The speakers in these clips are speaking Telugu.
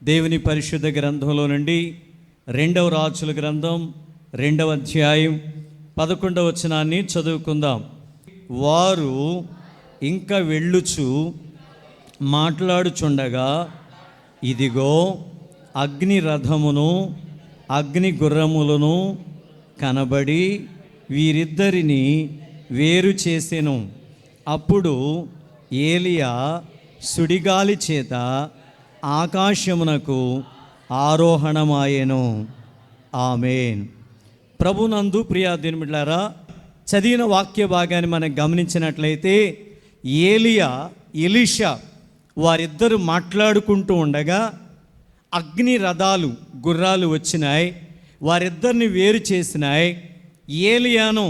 దేవుని పరిశుద్ధ గ్రంథంలో నుండి 2వ రాజుల గ్రంథం 2వ అధ్యాయం 11వ వచనాన్ని చదువుకుందాం. వారు ఇంకా వెళ్ళుచు మాట్లాడుచుండగా, ఇదిగో అగ్ని రథమును అగ్ని గుర్రములను కనబడి వీరిద్దరిని వేరు చేసెను. అప్పుడు ఏలియా సుడిగాలి చేత ఆకాశమునకు ఆరోహణమాయెను. ఆమేన్. ప్రభునందు ప్రియా దేవులారా, చదివిన వాక్య భాగాన్ని మనం గమనించినట్లయితే ఏలియా ఎలీషా వారిద్దరు మాట్లాడుకుంటూ ఉండగా అగ్ని రథాలు గుర్రాలు వచ్చినాయి, వారిద్దరిని వేరు చేసినాయి. ఏలియాను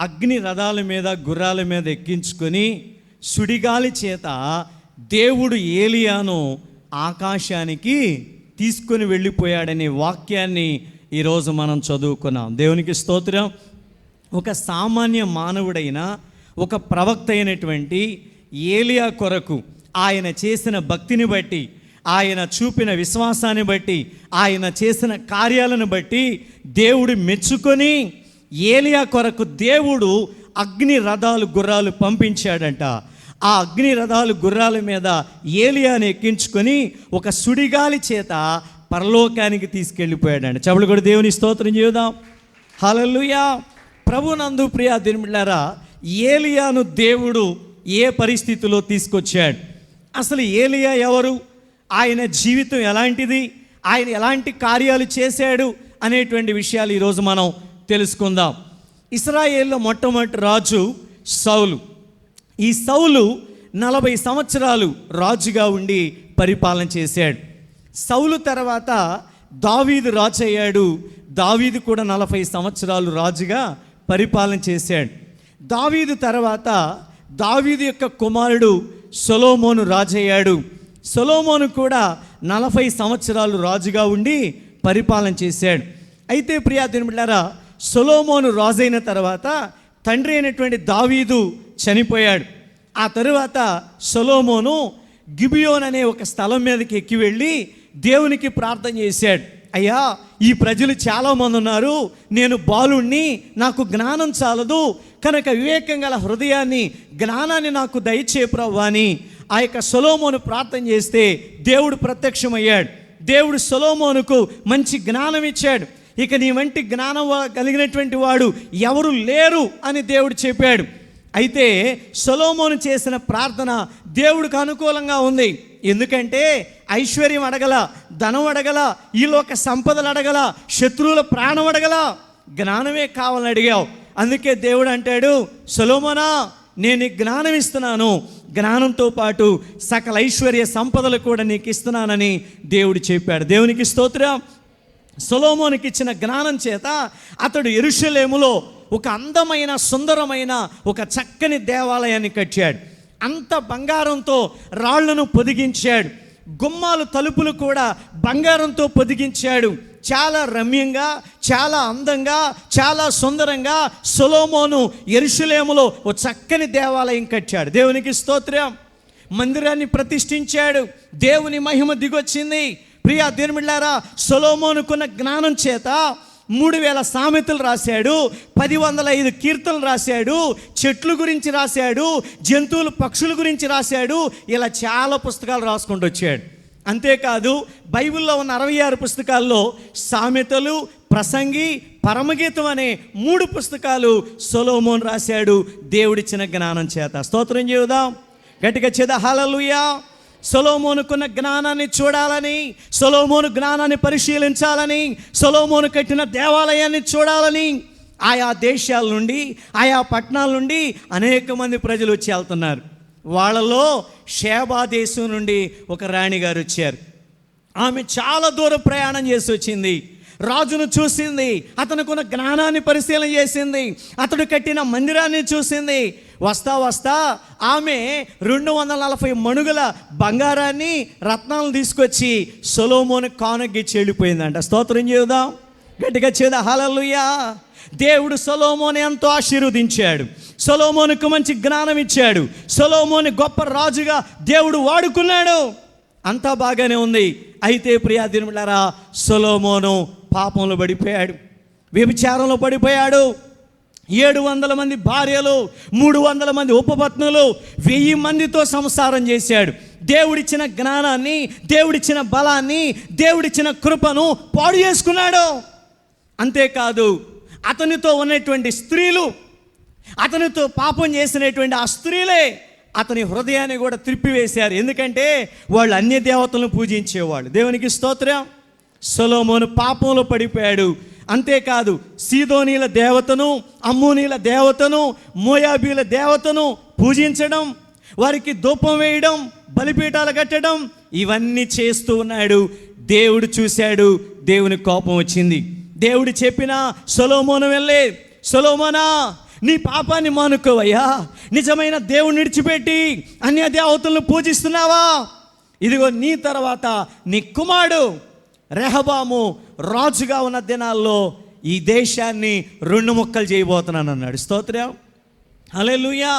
అగ్ని రథాల మీద గుర్రాల మీద ఎక్కించుకొని సుడిగాలి చేత దేవుడు ఏలియాను ఆకాశానికి తీసుకొని వెళ్ళిపోయాడనే వాక్యాన్ని ఈరోజు మనం చదువుకున్నాం. దేవునికి స్తోత్రం. ఒక సామాన్య మానవుడైన ఒక ప్రవక్త అయినటువంటి ఏలియా కొరకు ఆయన చేసిన భక్తిని బట్టి, ఆయన చూపిన విశ్వాసాన్ని బట్టి, ఆయన చేసిన కార్యాలను బట్టి దేవుడు మెచ్చుకొని ఏలియా కొరకు దేవుడు అగ్ని రథాలు గుర్రాలు పంపించాడంట. ఆ అగ్ని రథాలు గుర్రాల మీద ఏలియాని ఎక్కించుకొని ఒక సుడిగాలి చేత పరలోకానికి తీసుకెళ్ళిపోయాడండి. చెవులు కూడా దేవుని స్తోత్రం చేద్దాం. హల్లెలూయా. ప్రభునందు ప్రియా దేవులారా, ఏలియాను దేవుడు ఏ పరిస్థితిలో తీసుకొచ్చాడు? అసలు ఏలియా ఎవరు? ఆయన జీవితం ఎలాంటిది? ఆయన ఎలాంటి కార్యాలు చేశాడు అనేటువంటి విషయాలు ఈరోజు మనం తెలుసుకుందాం. ఇశ్రాయేల్లో మొట్టమొదటి రాజు సౌలు. ఈ సౌలు 40 సంవత్సరాలు రాజుగా ఉండి పరిపాలన చేశాడు. సౌలు తర్వాత దావీదు రాజు అయ్యాడు. దావీదు కూడా 40 సంవత్సరాలు రాజుగా పరిపాలన చేశాడు. దావీదు తర్వాత దావీదు యొక్క కుమారుడు సొలొమోను రాజు అయ్యాడు. సొలొమోను కూడా 40 సంవత్సరాలు రాజుగా ఉండి పరిపాలన చేశాడు. అయితే ప్రియా దేవులారా, సొలొమోను రాజైన తర్వాత తండ్రి అయినటువంటి దావీదు చనిపోయాడు. ఆ తరువాత సొలొమోను గిబియోన్ అనే ఒక స్థలం మీదకి ఎక్కి వెళ్ళి దేవునికి ప్రార్థన చేశాడు. అయ్యా, ఈ ప్రజలు చాలామంది ఉన్నారు, నేను బాలుణ్ణి, నాకు జ్ఞానం చాలదు, కనుక వివేకం గల హృదయాన్ని, జ్ఞానాన్ని నాకు దయచేయు ప్రభువా అని ఆ యొక్క సొలొమోను ప్రార్థన చేస్తే దేవుడు ప్రత్యక్షమయ్యాడు. దేవుడు సొలొమోనుకు మంచి జ్ఞానం ఇచ్చాడు. ఇక నీ వంటి జ్ఞానం కలిగినటువంటి వాడు ఎవరు లేరు అని దేవుడు చెప్పాడు. అయితే సొలొమోను చేసిన ప్రార్థన దేవుడికి అనుకూలంగా ఉంది. ఎందుకంటే ఐశ్వర్యం అడగల, ధనం అడగల, ఈ లోక సంపదలు అడగల, శత్రువుల ప్రాణం అడగల, జ్ఞానమే కావాలని అడిగావు. అందుకే దేవుడు అంటాడు, సొలొమోనా, నేను నీకు జ్ఞానం ఇస్తున్నాను, జ్ఞానంతో పాటు సకల ఐశ్వర్య సంపదలు కూడా నీకు ఇస్తున్నానని దేవుడు చెప్పాడు. దేవునికి స్తోత్రం. సొలొమోనుకి ఇచ్చిన జ్ఞానం చేత అతడు యెరూషలేములో ఒక అందమైన సుందరమైన ఒక చక్కని దేవాలయాన్ని కట్టాడు. అంత బంగారంతో రాళ్లను పొదిగించాడు. గుమ్మాలు తలుపులు కూడా బంగారంతో పొదిగించాడు. చాలా రమ్యంగా, చాలా అందంగా, చాలా సుందరంగా సొలొమోను యెరూషలేములో ఒక చక్కని దేవాలయం కట్టాడు. దేవునికి స్తోత్రం. మందిరాన్ని ప్రతిష్ఠించాడు. దేవుని మహిమ దిగొచ్చింది. ప్రియా దేవులారా, సొలొమోనుకున్న జ్ఞానం చేత 3000 సామెతలు రాశాడు, 1005 కీర్తనలు రాశాడు, చెట్లు గురించి రాశాడు, జంతువులు పక్షుల గురించి రాశాడు. ఇలా చాలా పుస్తకాలు రాసుకుంటూ వచ్చాడు. అంతేకాదు బైబిల్లో ఉన్న 66 పుస్తకాల్లో సామెతలు, ప్రసంగి, పరమగీతం అనే 3 పుస్తకాలు సొలొమోను రాశాడు దేవుడిచ్చిన జ్ఞానం చేత. స్తోత్రం చేద్దాం. గట్టిగా చేద్దా హల్లెలూయా. సొలొమోనుకున్న జ్ఞానాన్ని చూడాలని, సొలొమోను జ్ఞానాన్ని పరిశీలించాలని, సొలొమోను కట్టిన దేవాలయాన్ని చూడాలని ఆయా దేశాల నుండి, ఆయా పట్టణాల నుండి అనేక మంది ప్రజలు వచ్చి వెళ్తున్నారు. వాళ్ళలో షేబా దేశం నుండి ఒక రాణిగారు వచ్చారు. ఆమె చాలా దూరం ప్రయాణం చేసి వచ్చింది. రాజును చూసింది, అతనుకున్న జ్ఞానాన్ని పరిశీలన చేసింది, అతడు కట్టిన మందిరాన్ని చూసింది. వస్తా వస్తా ఆమె 240 మణుగుల బంగారాన్ని, రత్నాలను తీసుకొచ్చి సొలొమోను కానుకకి చెల్లిపోయిందంట. స్తోత్రం చేద్దాం. గట్టిగా చేద్దాం హల్లెలూయా. దేవుడు సొలొమోను ఎంతో ఆశీర్వదించాడు. సొలొమోనుకు మంచి జ్ఞానం ఇచ్చాడు. సొలొమోను గొప్ప రాజుగా దేవుడు వాడుకున్నాడు. అంతా బాగానే ఉంది. అయితే ప్రియాదినులారా, సొలొమోను పాపంలో పడిపోయాడు, వ్యభిచారంలో పడిపోయాడు. 700 మంది భార్యలు, 300 మంది ఉపపత్నులు, 1000 మందితో సంసారం చేశాడు. దేవుడిచ్చిన జ్ఞానాన్ని, దేవుడిచ్చిన బలాన్ని, దేవుడిచ్చిన కృపను పాడు చేసుకున్నాడు. అంతేకాదు, అతనితో ఉన్నటువంటి స్త్రీలు, అతనితో పాపం చేసినటువంటి ఆ స్త్రీలే అతని హృదయాన్ని కూడా త్రిప్పివేశారు. ఎందుకంటే వాళ్ళు అన్య దేవతలను పూజించేవాళ్ళు. దేవునికి స్తోత్రం. సొలొమోను పాపంలో పడిపోయాడు. అంతేకాదు, సీదోనీల దేవతను, అమ్మోనీల దేవతను, మోయాబీల దేవతను పూజించడం, వారికి ధూపం వేయడం, బలిపీఠాలు కట్టడం, ఇవన్నీ చేస్తూ ఉన్నాడు. దేవుడు చూశాడు, దేవుని కోపం వచ్చింది. దేవుడు చెప్పినా సొలొమోను వెళ్ళే, సొలొమోనా నీ పాపాన్ని మానుకోవయ్యా, నిజమైన దేవుని విడిచిపెట్టి అన్య దేవతలను పూజిస్తున్నావా? ఇదిగో నీ తర్వాత నీ కుమారుడు రెహబాము రాజుగా ఉన్న దినాల్లో ఈ దేశాన్ని 2 ముక్కలు చేయబోతున్నాను అన్నాడు. స్తోత్రం, హల్లెలూయా.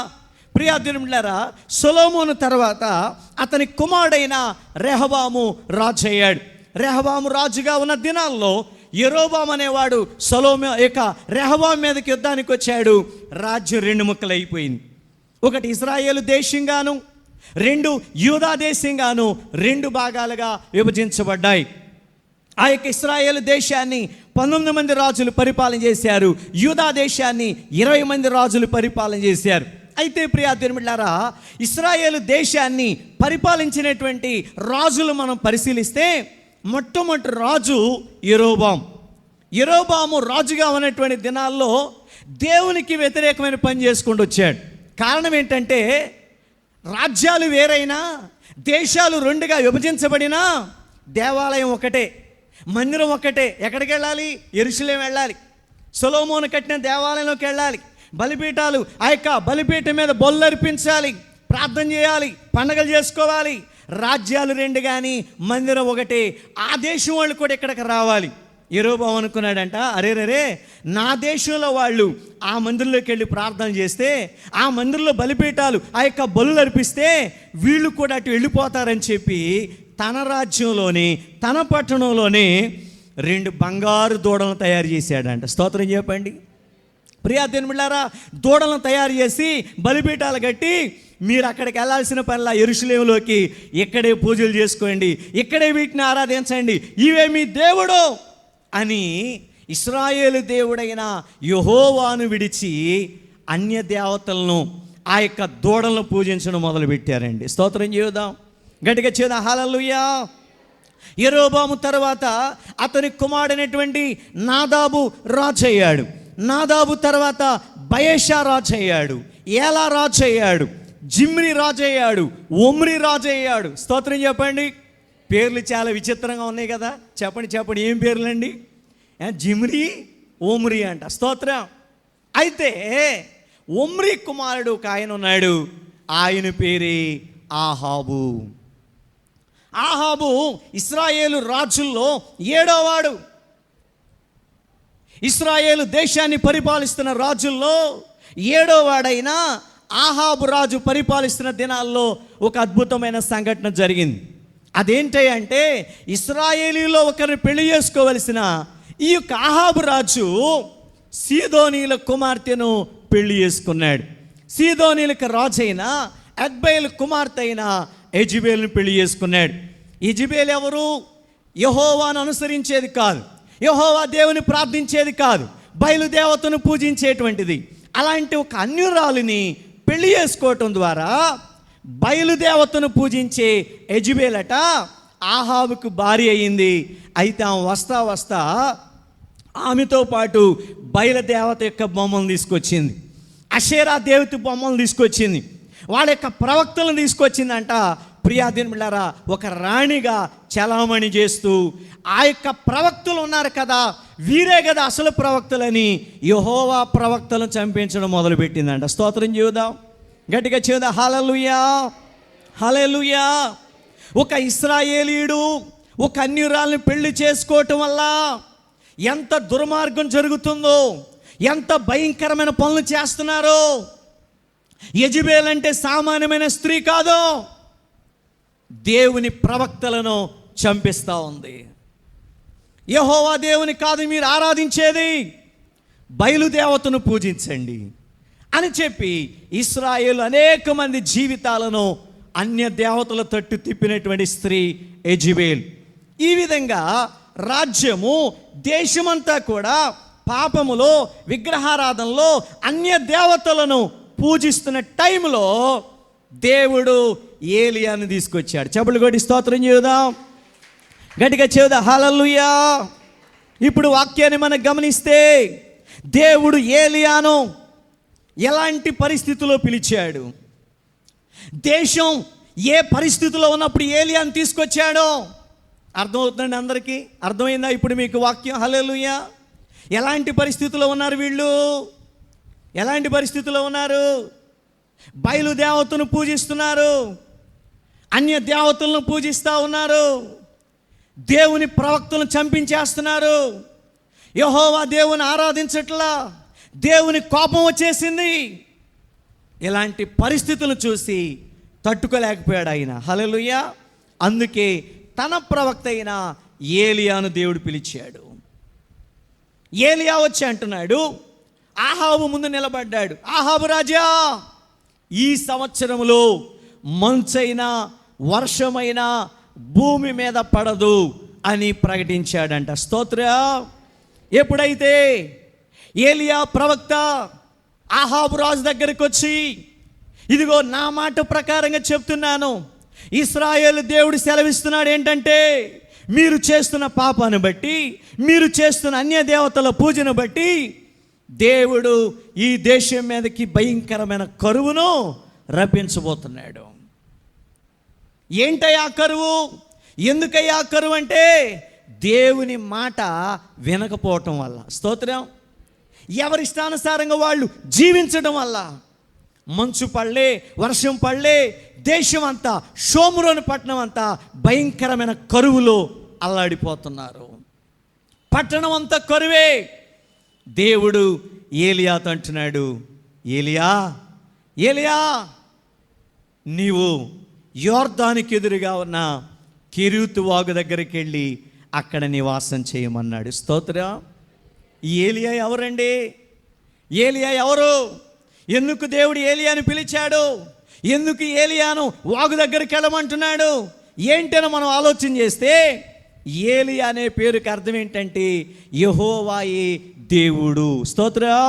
ప్రియాదినులారా, సొలొమోను తర్వాత అతని కుమారుడైన రెహబాము రాజు అయ్యాడు. రెహబాము రాజుగా ఉన్న దినాల్లో యెరోబాము అనేవాడు రెహబాము మీదకి యుద్ధానికి వచ్చాడు. రాజ్యం 2 ముక్కలు అయిపోయింది. ఒకటి ఇశ్రాయేలు దేశంగాను, 2 యూదా దేశంగాను 2 భాగాలుగా విభజించబడ్డాయి. ఆ యొక్క ఇశ్రాయేలు దేశాన్ని 19 మంది రాజులు పరిపాలన చేశారు. యూదా దేశాన్ని 20 మంది రాజులు పరిపాలన చేశారు. అయితే ప్రియాదినులారా, ఇశ్రాయేలు దేశాన్ని పరిపాలించినటువంటి రాజులు మనం పరిశీలిస్తే మొట్టమొదటి రాజు యెరోబాము. యెరోబాము రాజుగా ఉన్నటువంటి దినాల్లో దేవునికి వ్యతిరేకమైన పని చేసుకుంటూ వచ్చాడు. కారణం ఏంటంటే, రాజ్యాలు వేరైనా, దేశాలు 2గా విభజించబడినా దేవాలయం ఒకటే, మందిరం ఒకటే. ఎక్కడికి వెళ్ళాలి? యెరూషలేము వెళ్ళాలి. సొలొమోను కట్టిన దేవాలయంలోకి వెళ్ళాలి. బలిపీఠాలు, ఆ యొక్క బలిపీఠం మీద బలులర్పించాలి, ప్రార్థన చేయాలి, పండగలు చేసుకోవాలి. రాజ్యాలు 2 కానీ మందిరం ఒకటే. ఆ దేశం వాళ్ళు కూడా ఇక్కడికి రావాలి. యెరోబాము అనుకున్నాడంట, అరే నా దేశంలో వాళ్ళు ఆ మందిరంలోకి వెళ్ళి ప్రార్థన చేస్తే, ఆ మందిరంలో బలిపీఠాలు, ఆ యొక్క బలులు అర్పిస్తే వీళ్ళు కూడా అటు వెళ్ళిపోతారని చెప్పి తన రాజ్యంలోని, తన పట్టణంలోనే 2 బంగారు దూడలను తయారు చేశాడంట. స్తోత్రం చెప్పండి. ప్రియాదినులారా, దూడలను తయారు చేసి బలిపీఠాలు కట్టి, మీరు అక్కడికి వెళ్ళాల్సిన పనిలా యెరూషలేములోకి ఇక్కడే పూజలు చేసుకోండి, ఇక్కడే వీటిని ఆరాధించండి, ఇవే మీ దేవుడు అని ఇశ్రాయేలు దేవుడైన యెహోవాను విడిచి అన్య దేవతలను, ఆ యొక్క దూడలను పూజించడం మొదలుపెట్టారండి. స్తోత్రం చేద్దాం, గట్టిగా చేద్దాం, హల్లెలూయా. యెరోబాము తర్వాత అతని కుమారుడైనటువంటి నాదాబు రాజు అయ్యాడు. నాదాబు తర్వాత బయెషా రాజు అయ్యాడు, ఏలా రాజు అయ్యాడు, జిమ్రి రాజు అయ్యాడు, ఒమ్రి రాజు అయ్యాడు. స్తోత్రం చెప్పండి. పేర్లు చాలా విచిత్రంగా ఉన్నాయి కదా. చెప్పండి ఏం పేర్లండి? జిమ్రి, ఒమ్రి అంట. స్తోత్రం. అయితే ఒమ్రి కుమారుడు ఒక ఆయన ఉన్నాడు, ఆయన పేరే ఆహాబు. ఆహాబు ఇశ్రాయేలు రాజుల్లో 7వ వాడు. ఇశ్రాయేలు దేశాన్ని పరిపాలిస్తున్న రాజుల్లో 7వ వాడైన ఆహాబు రాజు పరిపాలిస్తున్న దినాల్లో ఒక అద్భుతమైన సంఘటన జరిగింది. అదేంటి అంటే, ఇశ్రాయేలీలో ఒకరిని పెళ్లి చేసుకోవలసిన ఈ యొక్క ఆహాబు రాజు సీదోనీల కుమార్తెను పెళ్లి చేసుకున్నాడు. సీదోనీలకు రాజు అయిన ఎగ్బయలు కుమార్తె అయిన యెజబెలును పెళ్లి చేసుకున్నాడు. యెజబెలు ఎవరు? యెహోవాను అనుసరించేది కాదు, యెహోవా దేవుని ప్రార్థించేది కాదు, బయలుదేవతను పూజించేటువంటిది. అలాంటి ఒక అన్యురాలిని పెళ్లి చేసుకోవటం ద్వారా బయలుదేవతను పూజించే యెజబెలట ఆహాబుకు భార్య అయింది. అయితే ఆమె వస్తా ఆమెతో పాటు బయలుదేవత యొక్క బొమ్మను తీసుకొచ్చింది, అషేరా దేవత బొమ్మను తీసుకొచ్చింది, వాళ్ళ యొక్క ప్రవక్తలను తీసుకొచ్చిందంట. ప్రియాదినులారా, ఒక రాణిగా చలామణి చేస్తూ ఆ యొక్క ప్రవక్తలు ఉన్నారు కదా, వీరే కదా అసలు ప్రవక్తలని యెహోవా ప్రవక్తలను చంపించడం మొదలుపెట్టిందంట. స్తోత్రం చేద్దాం, గట్టిగా చేద్దాం, హల్లెలూయా, హల్లెలూయా. ఒక ఇశ్రాయేలీయుడు ఒక అన్యురాల్ని పెళ్లి చేసుకోవటం వల్ల ఎంత దుర్మార్గం జరుగుతుందో, ఎంత భయంకరమైన పనులు చేస్తున్నారు. యెజబెల్ అంటే సామాన్యమైన స్త్రీ కాదు, దేవుని ప్రవక్తలను చంపిస్తూ ఉంది. యెహోవా దేవుని కాదు మీరు ఆరాధించేది, బయలుదేవతను పూజించండి అని చెప్పి ఇశ్రాయేలు అనేక మంది జీవితాలను అన్య దేవతల తట్టు తిప్పినటువంటి స్త్రీ యెజబెల్. ఈ విధంగా రాజ్యము, దేశమంతా కూడా పాపములో, విగ్రహారాధనలో, అన్య దేవతలను పూజిస్తున్న టైంలో దేవుడు ఏలియాను తీసుకొచ్చాడు. చప్పట్లు కొట్టి స్తోత్రం చేద్దాం, గట్టిగా చేద్దాం హల్లెలూయా. ఇప్పుడు వాక్యాన్ని మనం గమనిస్తే దేవుడు ఏలియాను ఎలాంటి పరిస్థితిలో పిలిచాడు, దేశం ఏ పరిస్థితిలో ఉన్నప్పుడు ఏలియాను తీసుకొచ్చాడో అర్థమవుతుందండి అందరికీ? అర్థమైందా ఇప్పుడు మీకు వాక్యం? హల్లెలూయా. ఎలాంటి పరిస్థితుల్లో ఉన్నారు వీళ్ళు? ఎలాంటి పరిస్థితుల్లో ఉన్నారు? బయలుదేవతను పూజిస్తున్నారు, అన్య దేవతలను పూజిస్తూ ఉన్నారు, దేవుని ప్రవక్తలను చంపించేస్తున్నారు, యెహోవా దేవుని ఆరాధించట్లా, దేవుని కోపం వచ్చేసింది. ఇలాంటి పరిస్థితులు చూసి తట్టుకోలేకపోయాడు ఆయన. హల్లెలూయా. అందుకే తన ప్రవక్త అయిన ఏలియాను దేవుడు పిలిచాడు. ఏలియా వచ్చి అంటున్నాడు, ఆహాబు ముందు నిలబడ్డాడు, ఆహాబు రాజా, ఈ సంవత్సరములో మంచైనా వర్షమైనా భూమి మీద పడదు అని ప్రకటించాడంట. స్తోత్రం. ఎప్పుడైతే ఏలియా ప్రవక్త ఆహాబు రాజు దగ్గరికి వచ్చి, ఇదిగో నా మాట ప్రకారంగా చెప్తున్నాను, ఇశ్రాయేలు దేవుడు సెలవిస్తున్నాడు ఏంటంటే, మీరు చేస్తున్న పాపాన్ని బట్టి, మీరు చేస్తున్న అన్య దేవతల పూజను బట్టి దేవుడు ఈ దేశం మీదకి భయంకరమైన కరువును రప్పించబోతున్నాడు. ఏంటయ్యా కరువు? ఎందుకయ్యా కరువు అంటే దేవుని మాట వినకపోవటం వల్ల. స్తోత్రం. ఎవరిష్టానుసారంగా వాళ్ళు జీవించడం వల్ల మంచు పడలే, వర్షం పడలే, దేశం అంతా, షోమ్రోను పట్టణం అంతా భయంకరమైన కరువులో అల్లాడిపోతున్నారు. పట్టణం అంతా కరువే. దేవుడు ఏలియాతో అంటున్నాడు, ఏలియా, ఏలియా, నీవు యోర్దానికి ఎదురుగా ఉన్న కెరీతు వాగు దగ్గరికి వెళ్ళి అక్కడ నివాసం చేయమన్నాడు. స్తోత్రం. ఈ ఏలియా ఎవరండి? ఏలియా ఎవరు? ఎందుకు దేవుడు ఏలియాను పిలిచాడు? ఎందుకు ఏలియాను వాగు దగ్గరికి వెళ్ళమంటున్నాడు? ఏంటని మనం ఆలోచన చేస్తే ఏలియా అనే పేరుకి అర్థం ఏంటంటే యెహోవాయే దేవుడు. స్తోత్రం.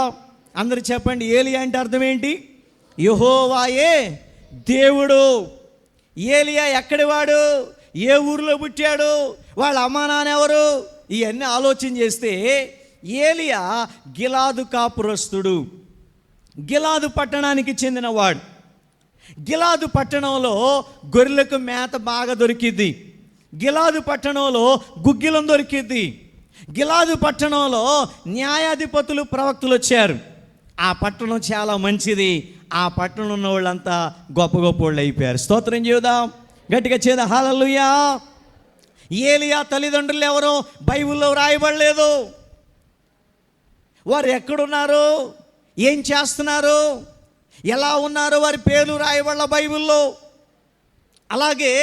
అందరూ చెప్పండి, ఏలియా అంటే అర్థం ఏంటి? యెహోవాయే దేవుడు. ఏలియా ఎక్కడి వాడు? ఏ ఊరిలో పుట్టాడు? వాళ్ళ అమ్మా నాన్న ఎవరు? ఇవన్నీ ఆలోచన చేస్తే ఏలియా గిలాదు కాపురస్తుడు, గిలాదు పట్టణానికి చెందినవాడు. గిలాదు పట్టణంలో గొర్రెలకు మేత బాగా దొరికిద్ది, గిలాదు పట్టణంలో గుగ్గిలం దొరికిద్ది, గిలాదు పట్టణంలో న్యాయాధిపతులు, ప్రవక్తలు వచ్చారు. ఆ పట్టణం చాలా మంచిది. ఆ పట్టణంలో ఉన్న వాళ్ళంతా గొప్ప గొప్ప వాళ్ళు అయిపోయారు. స్తోత్రం చేద్దాం, గట్టిగా చేద్దాం హల్లెలూయా. ఏలియా తల్లిదండ్రులు ఎవరో బైబిల్లో రాయబడలేదు. వారు ఎక్కడున్నారు, ఏం చేస్తున్నారు, ఎలా ఉన్నారు, వారి పేర్లు రాయబడల బైబిల్లో. అలాగే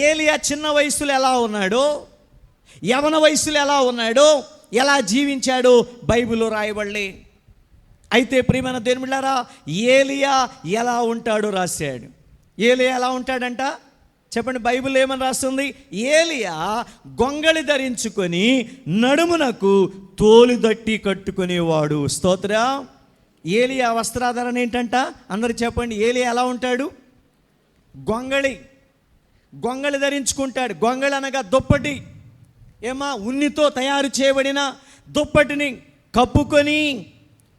ఏలియా చిన్న వయసులో ఎలా ఉన్నాడో, యవన వయసులో ఎలా ఉన్నాడో, ఎలా జీవించాడో బైబిల్లో రాయబడలే. అయితే ప్రియమైన దేవుని బిడ్డలారా, ఏలియా ఎలా ఉంటాడో రాశాడు. ఏలియా ఎలా ఉంటాడంట చెప్పండి? బైబిల్ ఏమని రాస్తుంది? ఏలియా గొంగళి ధరించుకొని నడుమునకు తోలుదట్టి కట్టుకునేవాడు. స్తోత్రం. ఏలియా వస్త్రాధారణ ఏంటంట? అందరూ చెప్పండి. ఏలియా ఎలా ఉంటాడు? గొంగళి ధరించుకుంటాడు. గొంగళి అనగా దుప్పటి. ఏమా ఉన్నితో తయారు చేయబడిన దుప్పటిని కప్పుకొని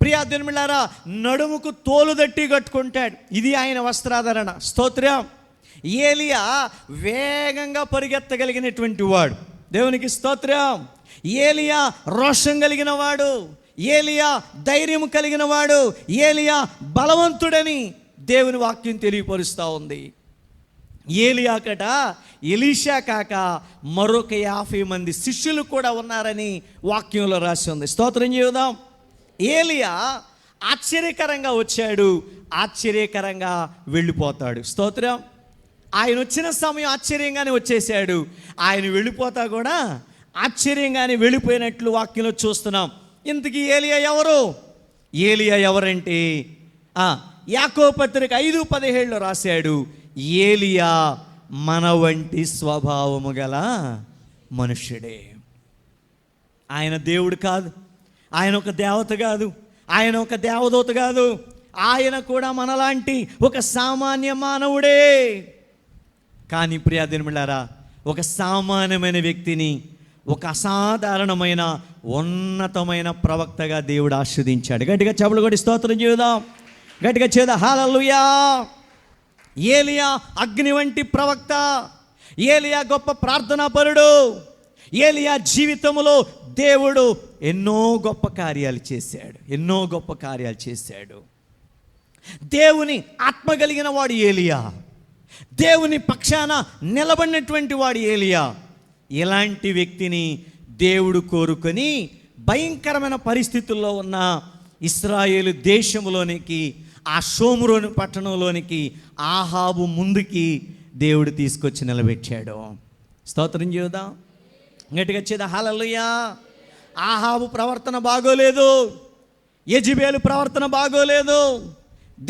ప్రియా దినమిళ్ళారా నడుముకు తోలుదట్టి కట్టుకుంటాడు. ఇది ఆయన వస్త్రాధరణ. స్తోత్రం. ఏలియా వేగంగా పరిగెత్తగలిగినటువంటి వాడు. దేవునికి స్తోత్రం. ఏలియా రోషం కలిగిన వాడు, ఏలియా ధైర్యం కలిగిన వాడు, ఏలియా బలవంతుడని దేవుని వాక్యం తెలియపరుస్తూ ఉంది. ఏలియా కట ఎలీషా కాక మరొక 50 మంది శిష్యులు కూడా ఉన్నారని వాక్యంలో రాసి ఉంది. స్తోత్రం చేద్దాం. ఏలియా ఆశ్చర్యకరంగా వచ్చాడు, ఆశ్చర్యకరంగా వెళ్ళిపోతాడు. స్తోత్రం. ఆయన వచ్చిన సమయం ఆశ్చర్యంగానే వచ్చేసాడు, ఆయన వెళ్ళిపోతా కూడా ఆశ్చర్యంగానే వెళ్ళిపోయినట్లు వాక్యంలో చూస్తున్నాం. ఇంతకీ ఏలియా ఎవరు? ఏలియా ఎవరంటే యాకోబు పత్రిక 5:17 రాశాడు, ఏలియా మన వంటి స్వభావము గల మనుష్యుడే. ఆయన దేవుడు కాదు, ఆయన ఒక దేవత కాదు, ఆయన ఒక దేవదూత కాదు, ఆయన కూడా మనలాంటి ఒక సామాన్య మానవుడే. కానీ ప్రియదినులారా, ఒక సామాన్యమైన వ్యక్తిని ఒక అసాధారణమైన ఉన్నతమైన ప్రవక్తగా దేవుడు ఆస్వాదించాడు. గట్టిగా చప్పట్లు కొట్టి స్తోత్రం చేద్దాం, గట్టిగా చేద్దాం హల్లెలూయా. ఏలియా అగ్ని వంటి ప్రవక్త, ఏలియా గొప్ప ప్రార్థనాపరుడు. ఏలియా జీవితంలో దేవుడు ఎన్నో గొప్ప కార్యాలు చేశాడు. దేవుని ఆత్మ కలిగిన వాడు ఏలియా, దేవుని పక్షాన నిలబడినటువంటి వాడు ఏలియా. ఇలాంటి వ్యక్తిని దేవుడు కోరుకొని భయంకరమైన పరిస్థితుల్లో ఉన్న ఇశ్రాయేలు దేశంలోనికి, ఆ షోమ్రోను పట్టణంలోనికి ఆహాబు ముందుకి దేవుడు తీసుకొచ్చి నిలబెట్టాడు. స్తోత్రం చేద్దాం, గట్టిగా చేద్దాం హల్లెలూయా. ఆహాబు ప్రవర్తన బాగోలేదు, యెజెబెలు ప్రవర్తన బాగోలేదు,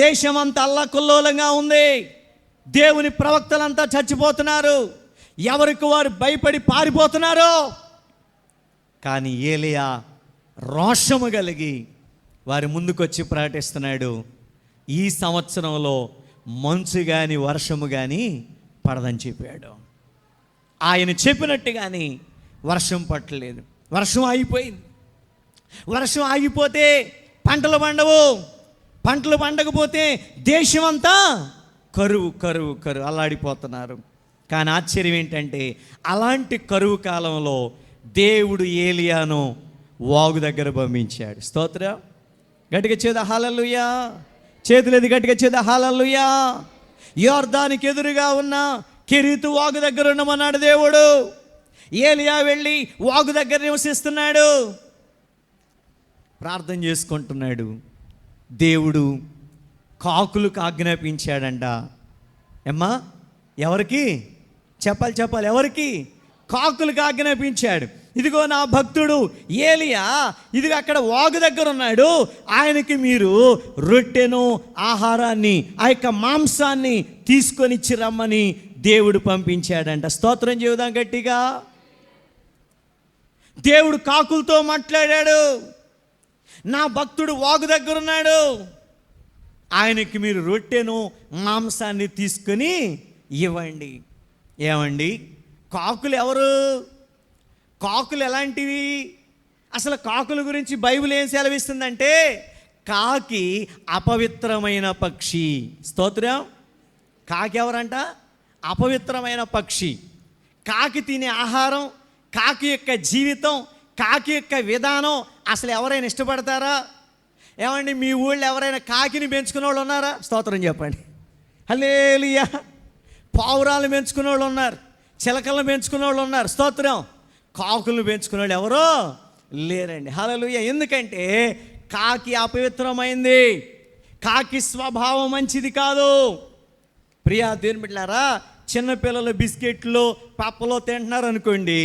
దేశం అంతా అల్లకల్లోలంగా ఉంది, దేవుని ప్రవక్తలంతా చచ్చిపోతున్నారు, ఎవరికి వారు భయపడి పారిపోతున్నారు. కానీ ఏలియా రోషము కలిగి వారి ముందుకొచ్చి ప్రకటిస్తున్నాడు, ఈ సంవత్సరంలో మంచు కానీ వర్షము కానీ పడదని చెప్పాడు. ఆయన చెప్పినట్టు కానీ వర్షం పట్టలేదు. వర్షం ఆగిపోయింది. వర్షం ఆగిపోతే పంటలు పండవు, పంటలు పండకపోతే దేశం అంతా కరువు కరువు కరువు అల్లాడిపోతున్నారు. కానీ ఆశ్చర్యం ఏంటంటే, అలాంటి కరువు కాలంలో దేవుడు ఏలియాను వాగు దగ్గర పంపించాడు. స్తోత్రం, గట్టిగా చేద్దాం హల్లెలూయా. చేతులేది గట్టిగా చేద్దాం హల్లెలూయా. యోర్దానికి ఎదురుగా ఉన్న కెరీతు వాగు దగ్గర ఉండమన్నాడు దేవుడు. ఏలియా వెళ్ళి వాగు దగ్గర నివసిస్తున్నాడు, ప్రార్థన చేసుకుంటున్నాడు. దేవుడు కాకులకు ఆజ్ఞాపించాడంట. ఏమ్మా ఎవరికి చెప్పాలి, ఎవరికి? కాకులకు ఆజ్ఞాపించాడు. ఇదిగో నా భక్తుడు ఏలియా ఇదిగో అక్కడ వాగు దగ్గర ఉన్నాడు, ఆయనకి మీరు రొట్టెను ఆహారాన్ని, ఆ యొక్క మాంసాన్ని తీసుకొని ఇచ్చి రమ్మని దేవుడు పంపించాడంట. స్తోత్రం చేద్దాం గట్టిగా. దేవుడు కాకులతో మాట్లాడాడు, నా భక్తుడు వాగు దగ్గర ఉన్నాడు, ఆయనకి మీరు రొట్టెను మాంసాన్ని తీసుకొని ఇవ్వండి. ఏమండి, కాకులు ఎవరు? కాకులు ఎలాంటివి? అసలు కాకుల గురించి బైబిల్ ఏం సెలవిస్తుందంటే, కాకి అపవిత్రమైన పక్షి. స్తోత్రం. కాకి ఎవరంట? అపవిత్రమైన పక్షి. కాకి తినే ఆహారం, కాకి యొక్క జీవితం, కాకి యొక్క విధానం అసలు ఎవరైనా ఇష్టపడతారా? ఏమండి, మీ ఊళ్ళో ఎవరైనా కాకిని పెంచుకునే వాళ్ళు ఉన్నారా? స్తోత్రం చెప్పండి హల్లెలూయా. పావురాలు పెంచుకునే వాళ్ళు ఉన్నారు, చిలకలను పెంచుకునే వాళ్ళు ఉన్నారు. స్తోత్రం. కాకులను పెంచుకునే వాళ్ళు ఎవరో లేరండి. హల్లెలూయా. ఎందుకంటే కాకి అపవిత్రమైంది, కాకి స్వభావం మంచిది కాదు. ప్రియా దేవుని బిడ్డలారా, చిన్నపిల్లలు బిస్కెట్లు పప్పలో తింటున్నారు అనుకోండి,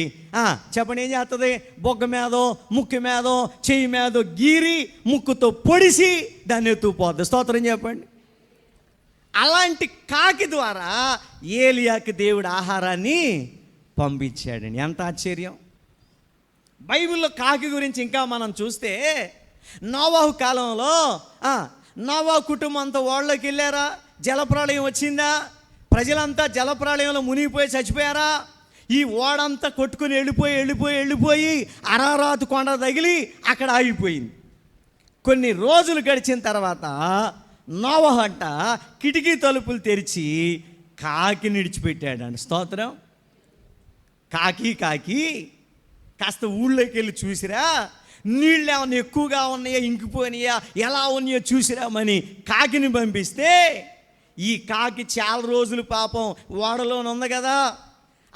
చెప్పండి ఏం చేస్తుంది? బొగ్గ మీదో ముక్కు మీదో చెయ్యి మీదో గీరి ముక్కుతో పొడిసి దాన్ని ఎత్తుకుపోద్ది. స్తోత్రం చెప్పండి. అలాంటి కాకి ద్వారా ఏలియాకి దేవుడు ఆహారాన్ని పంపించాడండి. ఎంత ఆశ్చర్యం! బైబిల్లో కాకి గురించి ఇంకా మనం చూస్తే, నోవాహు కాలంలో నోవాహు కుటుంబం అంతా ఓళ్ళకి వెళ్ళారా? జలప్రళయం వచ్చిందా? ప్రజలంతా జలప్రళయంలో మునిగిపోయి చచ్చిపోయారా? ఈ ఓడంతా కొట్టుకుని వెళ్ళిపోయి అరారాతు కొండ తగిలి అక్కడ ఆగిపోయింది. కొన్ని రోజులు గడిచిన తర్వాత నోవాహు అంట కిటికీ తలుపులు తెరిచి కాకిని విడిచిపెట్టాడండి. స్తోత్రం. కాకి కాస్త ఊళ్ళోకి వెళ్ళి చూసిరా, నీళ్ళు ఏమన్నా ఎక్కువగా ఉన్నాయా, ఇంకిపోయినాయా, ఎలా ఉన్నాయో చూసిరామని కాకిని పంపిస్తే, ఈ కాకి చాలా రోజులు పాపం ఓడలోనే ఉంది కదా,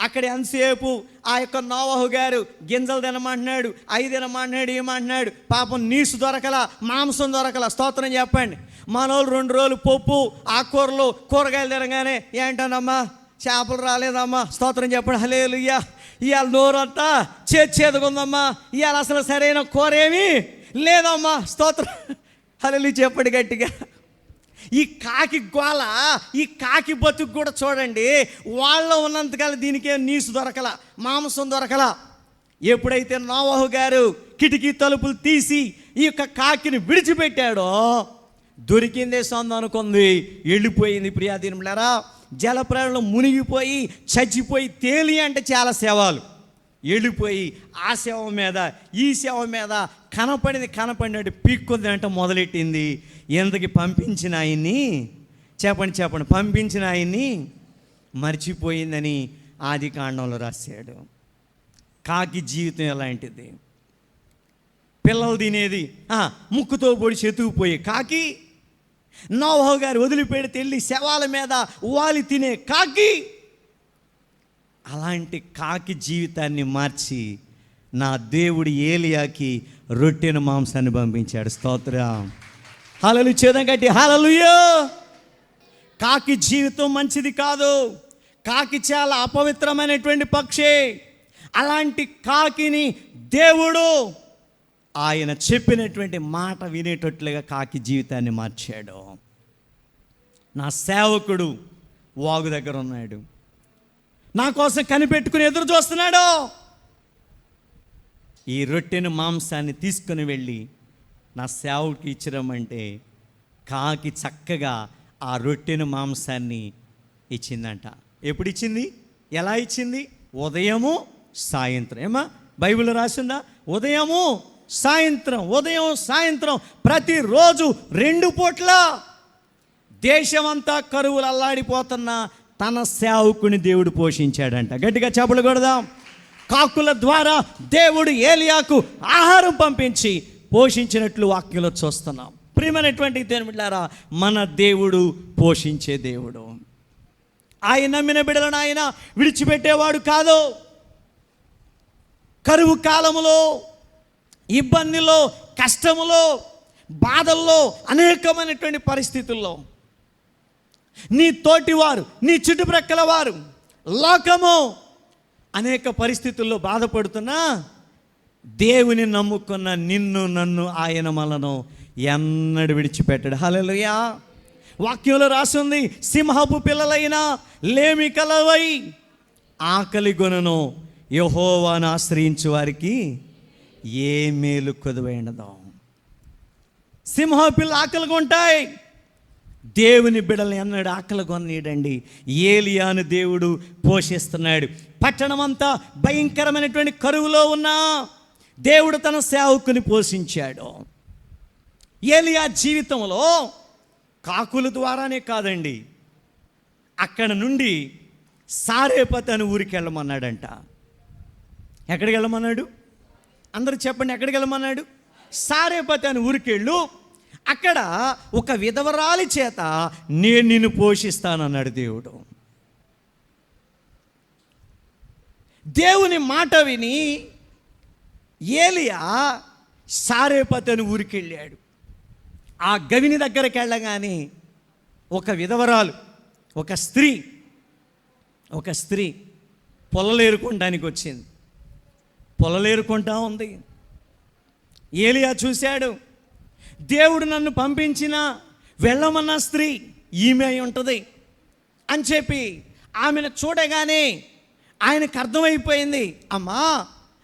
అక్కడ ఎంతసేపు ఆ యొక్క నోవహు గారు గింజలు తినమంటున్నాడు, అవి తినమంటున్నాడు, ఏమంటున్నాడు. పాపం నీసు దొరకల, మాంసం దొరకల. స్తోత్రం చెప్పండి. మనోళ్ళు 2 రోజులు పప్పు ఆకుకూరలు కూరగాయలు తినగానే ఏంటనమ్మా చేపలు రాలేదమ్మా. స్తోత్రం చెప్పండి. హల్లెలూయా. ఇవాళ నోరంతా చేదుకుందమ్మా, ఇవాళ అసలు సరైన కూర ఏమీ లేదమ్మా. స్తోత్రం. హల్లెలూయా చెప్పండి గట్టిగా. ఈ కాకి గోల, ఈ కాకి బతుకు కూడా చూడండి, వాళ్ళలో ఉన్నంతకాలం దీనికేం నీసు దొరకల, మాంసం దొరకల. ఎప్పుడైతే నోవహు గారు కిటికీ తలుపులు తీసి ఈ యొక్క కాకిని విడిచిపెట్టాడో దొరికిందే సొంతం అనుకుంది, వెళ్ళిపోయింది. ప్రియాదీనులారా, జలప్రాణంలో మునిగిపోయి చచ్చిపోయి తేలి అంటే చాలా శవాలు వెళ్ళిపోయి ఆ శవం మీద ఈ శవం మీద కనపడినట్టు పీక్కుంది అంటే మొదలెట్టింది. ఎందుకు పంపించిన ఆయన్ని చెప్పండి పంపించిన ఆయన్ని మర్చిపోయిందని ఆదికాండంలో రాశాడు. కాకి జీవితం ఎలాంటిది? పిల్లలు తినేది ముక్కుతో పొడి చెతుకుపోయి కాకి, నోవహు గారు వదిలిపెడితే వెళ్ళి శవాల మీద వాలి తినే కాకి. అలాంటి కాకి జీవితాన్ని మార్చి నా దేవుడు ఏలియాకి రొట్టెను మాంసాన్ని పంపించాడు. స్తోత్రం. హల్లెలూయా చేద్దాం గట్టి హల్లెలూయా. కాకి జీవితం మంచిది కాదు. కాకి చాలా అపవిత్రమైనటువంటి పక్షి. అలాంటి కాకిని దేవుడు ఆయన చెప్పినటువంటి మాట వినేటట్లుగా కాకి జీవితాన్ని మార్చాడు. నా సేవకుడు వాగు దగ్గర ఉన్నాడు, నా కోసం కనిపెట్టుకుని ఎదురు చూస్తున్నాడు. ఈ రొట్టెను మాంసాన్ని తీసుకుని వెళ్ళి నా సేవకుడికి ఇచ్చిరమంటే కాకి చక్కగా ఆ రొట్టెను మాంసాన్ని ఇచ్చిందంట. ఎప్పుడు ఇచ్చింది? ఎలా ఇచ్చింది? ఉదయము సాయంత్రం. ఏమా బైబిల్లో రాసిందా? ఉదయము సాయంత్రం ప్రతిరోజు 2 పూట్ల. దేశమంతా కరువులు అల్లాడిపోతున్న తన సేవకుని దేవుడు పోషించాడంట. గట్టిగా చప్పట్లు కొడదాం. కాకుల ద్వారా దేవుడు ఏలియాకు ఆహారం పంపించి పోషించినట్లు వాక్యంలో చూస్తున్నాం. ప్రియమైనటువంటి దేవులారా, మన దేవుడు పోషించే దేవుడు. ఆయన నమ్మిన బిడ్డలను ఆయన విడిచిపెట్టేవాడు కాదు. కరువు కాలములో, ఇబ్బందిలో, కష్టములో, బాధల్లో, అనేకమైనటువంటి పరిస్థితుల్లో నీ తోటివారు, నీ చుట్టుప్రక్కల వారు, లోకము అనేక పరిస్థితుల్లో బాధపడుతున్నా దేవుని నమ్ముకున్న నిన్ను నన్ను ఆయన మనను ఎన్నడూ విడిచిపెట్టడు. హల్లెలూయా. వాక్యంలో రాసింది, సింహపు పిల్లలైనా లేమి కలవై ఆకలి గొనను యెహోవాను ఆశ్రయించు వారికి ఏ మేలు కొదువైనదో. సింహపు పిల్లలు ఆకలిగా ఉంటాయి, దేవుని బిడ్డలు ఎన్నడు ఆకలి కొననీయడండి. ఏలియాను దేవుడు పోషిస్తున్నాడు. పట్టణమంతా భయంకరమైనటువంటి కరువులో ఉన్నా దేవుడు తన సేవకుని పోషించాడు. ఏలియా జీవితంలో కాకుల ద్వారానే కాదండి, అక్కడ నుండి సారేపత్ అనే ఊరికి వెళ్ళమన్నాడంట. ఎక్కడికి వెళ్ళమన్నాడు? అందరూ చెప్పండి, ఎక్కడికి వెళ్ళమన్నాడు? సారేపత్ అనే ఊరికి వెళ్ళు, అక్కడ ఒక విధవరాలి చేత నేను నిన్ను పోషిస్తానన్నాడు దేవుడు. దేవుని మాట విని ఏలియా సారేపత్ అనే ఊరికి వెళ్ళాడు. ఆ గవిని దగ్గరికి వెళ్ళగానే ఒక విధవరాలు, ఒక స్త్రీ పొలలేరుకోవడానికి వచ్చింది. పొలలేరుకుంటా ఉంది. ఏలియా చూశాడు, దేవుడు నన్ను పంపించిన వెళ్ళమన్న స్త్రీ ఈమె అయి ఉంటుంది అని చెప్పి ఆమెను చూడగానే ఆయనకు అర్థమైపోయింది, అమ్మా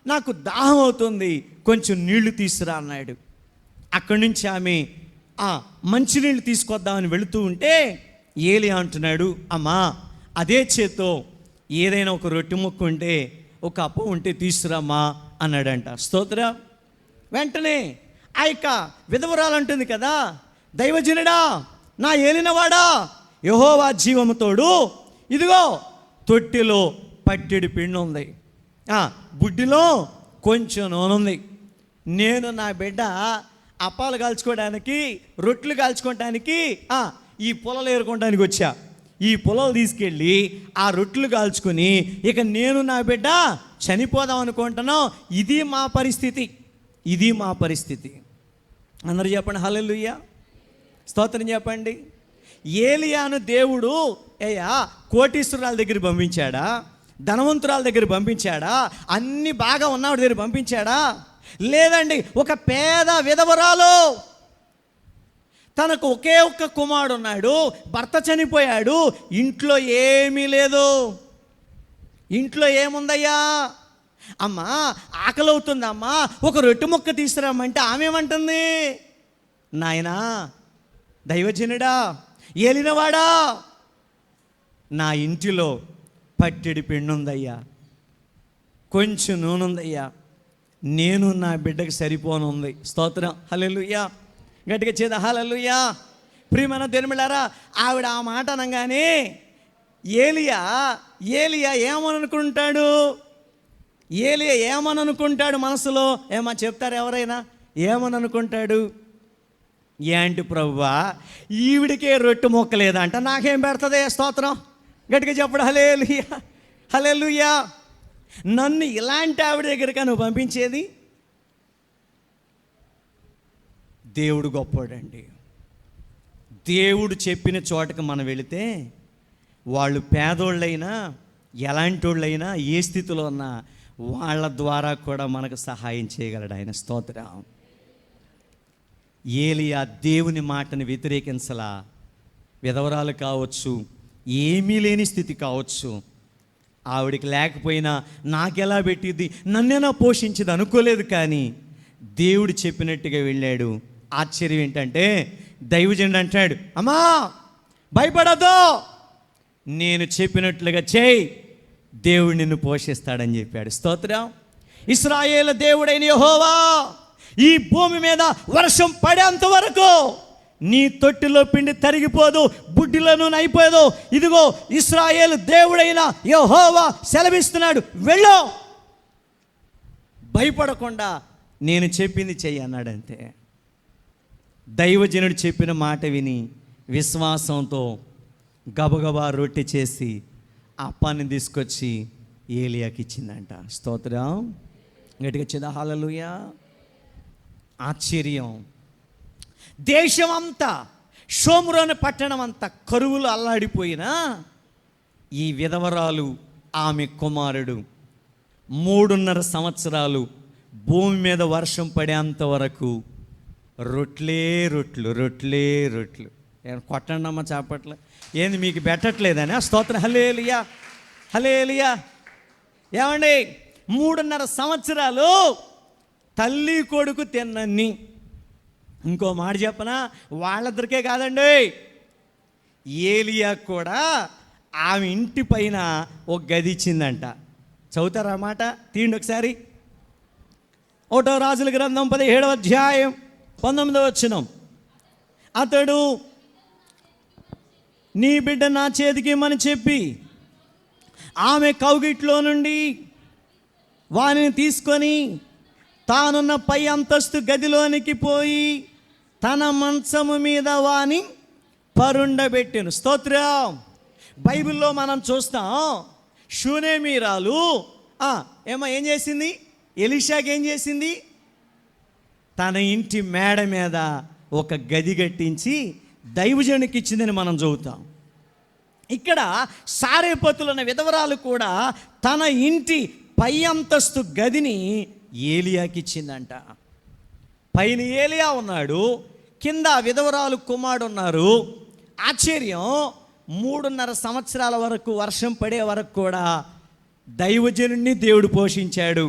నాకు దాహం అవుతుంది, కొంచెం నీళ్లు తీసుకురా అన్నాడు. అక్కడి నుంచి ఆమె మంచినీళ్ళు తీసుకొద్దామని వెళుతూ ఉంటే ఏలియా అంటున్నాడు, అమ్మా అదే చేత్తో ఏదైనా ఒక రొట్టె ముక్క ఉంటే, ఒక అప్ప ఉంటే తీసుకురామ్మా అన్నాడంట. స్తోత్రం. వెంటనే ఆ యొక్క విధవరాలు అంటుంది కదా, దైవజనుడా, నా ఏలినవాడా, యెహోవా జీవముతోడు, ఇదిగో తొట్టిలో పట్టెడు పిండి ఉంది, బుడ్డిలో కొంచెం నూనె ఉంది. నేను నా బిడ్డ అప్పాలు కాల్చుకోవడానికి, రొట్టెలు కాల్చుకోవడానికి, ఈ పొలలు ఏరుకోవడానికి వచ్చా. ఈ పొలాలు తీసుకెళ్ళి ఆ రొట్టెలు కాల్చుకొని ఇక నేను నా బిడ్డ చనిపోదాం అనుకుంటున్నాం. ఇది మా పరిస్థితి, ఇది మా పరిస్థితి. అందరూ చెప్పండి హల్లెలూయా, స్తోత్రం చెప్పండి. ఏలియాను దేవుడు కోటీశ్వరాల దగ్గర పంపించాడా? ధనవంతురాల దగ్గర పంపించాడా? అన్ని బాగా ఉన్నవాడి దగ్గర పంపించాడా? లేదండి. ఒక పేద విధవరాలు, తనకు ఒకే ఒక్క కుమారుడు ఉన్నాడు, భర్త చనిపోయాడు, ఇంట్లో ఏమీ లేదు. ఇంట్లో ఏముందయ్యా? అమ్మా ఆకలి అవుతుందమ్మా, ఒక రొట్టె ముక్క తీసుకురామంటే ఆమె ఏమంటుంది? నాయనా, దైవజనుడా, ఏలినవాడా, నా ఇంటిలో పట్టెడి పిండి ఉందయ్యా, కొంచెం నూనె ఉందయ్యా, నేను నా బిడ్డకి సరిపోనుంది. స్తోత్రం హల్లెలూయా, గట్టిగా చేద్దాం హల్లెలూయా. ప్రియమైన దేవులారా, ఆవిడ ఆ మాట అనగానే ఏలియా ఏమనుకుంటాడు? ఏలియా ఏమనుకుంటాడు మనసులో? ఏమా చెప్తారు ఎవరైనా? ఏమని అనుకుంటాడు? ఏంటి ప్రభువా, ఈవిడికే రొట్టె మొక్కలేదంట, నాకేం పెడుతుంది? స్తోత్రం గట్టిగా చెప్పడు హల్లెలూయా, హల్లెలూయా. నన్ను ఇలాంటి ఆవిడ దగ్గరగా నువ్వు పంపించేది? దేవుడు గొప్పోడండి. దేవుడు చెప్పిన చోటకి మనం వెళితే వాళ్ళు పేదోళ్ళైనా ఎలాంటి వాళ్ళైనా ఏ స్థితిలో ఉన్నా వాళ్ళ ద్వారా కూడా మనకు సహాయం చేయగలడు ఆయన. స్తోత్రం. ఏలియా దేవుని మాటను వ్యతిరేకించలా. విధవరాలు కావచ్చు, ఏమీ లేని స్థితి కావచ్చు, ఆవిడికి లేకపోయినా నాకెలా పెట్టిద్ది, నన్నేనా పోషించింది అనుకోలేదు. కానీ దేవుడు చెప్పినట్టుగా వెళ్ళాడు. ఆశ్చర్యం ఏంటంటే దైవజనుడు అంటాడు, అమ్మా భయపడద్దు, నేను చెప్పినట్లుగా చేయి, దేవుడు నిన్ను పోషిస్తాడని చెప్పాడు. స్తోత్రం. ఇశ్రాయేలు దేవుడైన యెహోవా, ఈ భూమి మీద వర్షం పడేంత వరకు నీ తొట్టిలో పిండి తరిగిపోదు, బుడ్డిలో నూనె అయిపోదు. ఇదిగో ఇశ్రాయేలు దేవుడైన యెహోవా సెలవిస్తున్నాడు, వెళ్ళు, భయపడకుండా నేను చెప్పింది చెయ్యి అన్నాడంతే. దైవజనుడు చెప్పిన మాట విని విశ్వాసంతో గబగబా రొట్టె చేసి అప్పాన్ని తీసుకొచ్చి ఏలియాకి ఇచ్చిందంట. స్తోత్రం గట్టిగా చేద్దాం హల్లెలూయా. ఆశ్చర్యం. దేశమంతా, షోమ్రోను పట్టణం అంతా కరువులు అల్లాడిపోయినా ఈ విధవరాలు, ఆమె కుమారుడు 3.5 సంవత్సరాలు భూమి మీద వర్షం పడేంత వరకు రొట్లే రొట్లు, రొట్లే రొట్లు. కొట్టండి అమ్మ చాపట్ల. ఏంది మీకు పెట్టట్లేదని? స్తోత్రం హల్లెలూయా, హల్లెలూయా. ఏమండి, 3.5 సంవత్సరాలు తల్లి కొడుకు తిన్నన్ని. ఇంకో మాట చెప్పనా, వాళ్ళిద్దరికే కాదండి, ఏలియా కూడా ఆమె ఇంటి పైన ఒక గది ఇచ్చిందంట. చదువుతారా మాట? తీయండి ఒకసారి. 1 రాజుల గ్రంథం 17వ అధ్యాయం 19వ వచనం. అతడు నీ బిడ్డ నా చేతికి ఇమ్మని చెప్పి ఆమె కౌగిట్లో నుండి వానిని తీసుకొని తానున్న పై అంతస్తు గదిలోనికి పోయి తన మంచము మీద వాని పరుండబెట్టెను. స్తోత్రం. బైబిల్లో మనం చూస్తాం, షూనేమీరాలు ఏం చేసింది? ఎలీషాకి ఏం చేసింది? తన ఇంటి మేడ మీద ఒక గది కట్టించి దైవజనునికి ఇచ్చిందని మనం చదువుతాం. ఇక్కడ సారేపతులన్న విధవరాలు కూడా తన ఇంటి పై అంతస్తు గదిని ఏలియాకి ఇచ్చిందంట. పైన ఏలియా ఉన్నాడు, కింద విధవరాలు కుమారుడు ఉన్నారు. ఆశ్చర్యం, 3.5 సంవత్సరాల వరకు వర్షం పడే వరకు కూడా దైవజనుడిని దేవుడు పోషించాడు,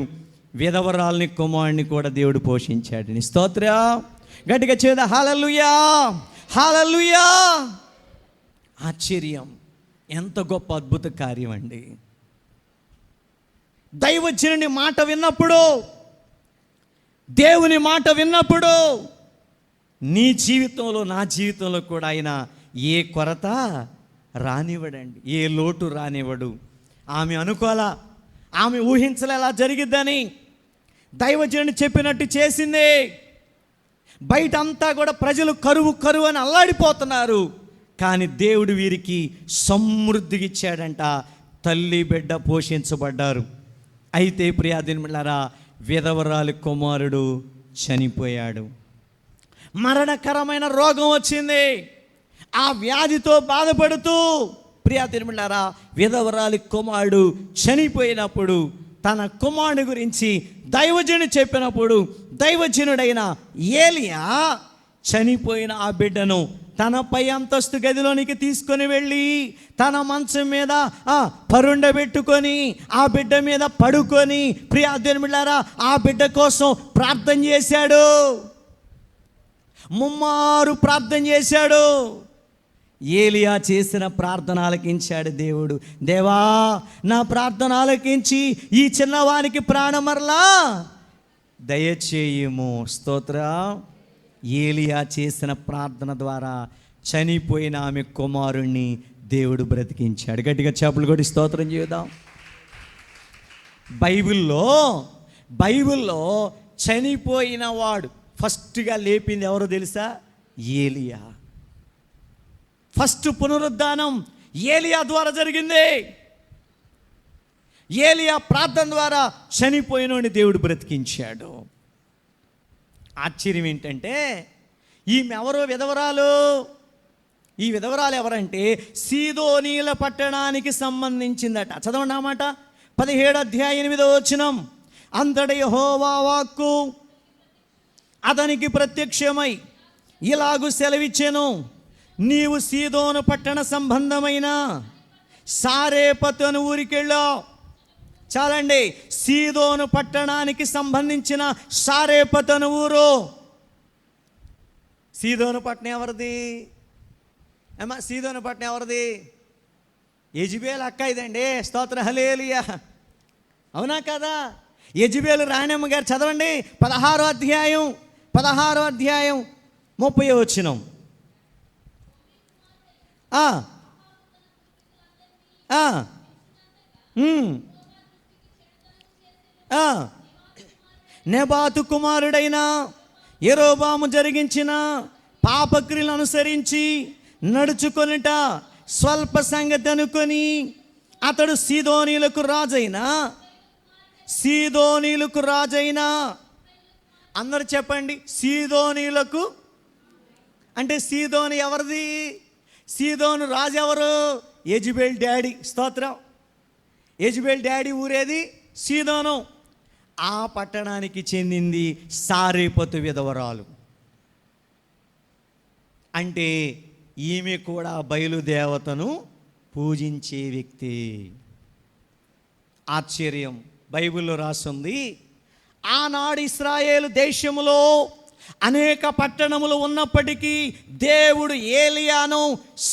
విధవరాల్ని కుమారుడిని కూడా దేవుడు పోషించాడు. స్తోత్రం గట్టిగా చేద హల్లెలూయా, హల్లెలూయా. ఆశ్చర్యం, ఎంత గొప్ప అద్భుత కార్యం అండి. దైవజనుని మాట విన్నప్పుడు, దేవుని మాట విన్నప్పుడు నీ జీవితంలో, నా జీవితంలో కూడా ఆయన ఏ కొరత రానివ్వడండి, ఏ లోటు రానివ్వడు. ఆమె అనుకోలా, ఆమె ఊహించలేలా జరిగిద్దని. దైవజనుడు చెప్పినట్టు చేసింది. బయట అంతా కూడా ప్రజలు కరువు కరువు అని అల్లాడిపోతున్నారు. కానీ దేవుడు వీరికి సమృద్ధిగా ఇచ్చాడంట. తల్లి బిడ్డ పోషించబడ్డారు. అయితే ప్రియాదినులారా, విధవరాలి కుమారుడు చనిపోయాడు. మరణకరమైన రోగం వచ్చింది. ఆ వ్యాధితో బాధపడుతూ ప్రియాదినులారా, విధవరాలి కుమారుడు చనిపోయినప్పుడు తన కుమారుని గురించి దైవజనుడు చెప్పినప్పుడు, దైవజనుడైన ఏలియా చనిపోయిన ఆ బిడ్డను తన పై అంతస్తు గదిలోనికి తీసుకొని వెళ్ళి తన మంచం మీద పరుండబెట్టుకొని ఆ బిడ్డ మీద పడుకొని ప్రియాదినులారా, ఆ బిడ్డ కోసం ప్రార్థన చేశాడు. ముమ్మారు ప్రార్థన చేశాడు. ఏలియా చేసిన ప్రార్థన ఆలకించాడు దేవుడు. దేవా, నా ప్రార్థన ఆలకించి ఈ చిన్నవానికి ప్రాణమరలా దయచేయుము. స్తోత్రం. ఏలియా చేసిన ప్రార్థన ద్వారా చనిపోయిన ఆమె కుమారుణ్ణి దేవుడు బ్రతికించాడు. గట్టిగా చప్పట్లు కొట్టి స్తోత్రం చేద్దాం. బైబిల్లో చనిపోయిన వాడు ఫస్ట్గా లేపింది ఎవరో తెలుసా? ఏలియా. ఫస్ట్ పునరుద్ధానం ఏలియా ద్వారా జరిగింది. ఏలియా ప్రార్థన ద్వారా చనిపోయినోని దేవుడు బ్రతికించాడు. ఆశ్చర్యం ఏంటంటే, ఈమె ఎవరో విధవరాలు. ఈ విధవరాలు ఎవరంటే సీదోనీల పట్టణానికి సంబంధించిందట. చదవండి ఆ మాట. 17 అధ్యాయం 8వ వచనం. అంతట యెహోవా వాక్కు అతనికి ప్రత్యక్షమై ఇలాగు సెలవిచ్చెను, నీవు సీదోను పట్టణ సంబంధమైన సారేపతను ఊరికెళ్ళావు. చాలండి. సీదోను పట్టణానికి సంబంధించిన సారేపతను ఊరు. సీదోను పట్టణం ఎవరిది? సీదోను పట్టణం ఎవరిది? యెజబేలు అక్క ఇదండి. స్తోత్ర హల్లెలూయా. అవునా కదా? యెజబేలు రాణమ్మ గారు. చదవండి 16వ అధ్యాయం 30వ వచనం. నెబాతు కుమారుడైన యెరోబాము జరిగించిన పాపక్రియలను అనుసరించి నడుచుకొనుట స్వల్ప సంగతి అనుకొని అతడు సీదోనీలకు రాజైన అందరు చెప్పండి, సీదోనీలకు. అంటే సీదోను ఎవరిది? సీదోను రాజు ఎవరు? యెజబేల్ డాడీ. స్తోత్రం. యెజబేల్ డాడీ ఊరేది? సీదోను. ఆ పట్టణానికి చెందింది సారేపతు విధవరాలు. అంటే ఈమె కూడా బయలుదేవతను పూజించే వ్యక్తి. ఆశ్చర్యం. బైబిల్లో రాస్తుంది, ఆనాడు ఇశ్రాయేలు దేశములో అనేక పట్టణములు ఉన్నప్పటికీ దేవుడు ఏలియాను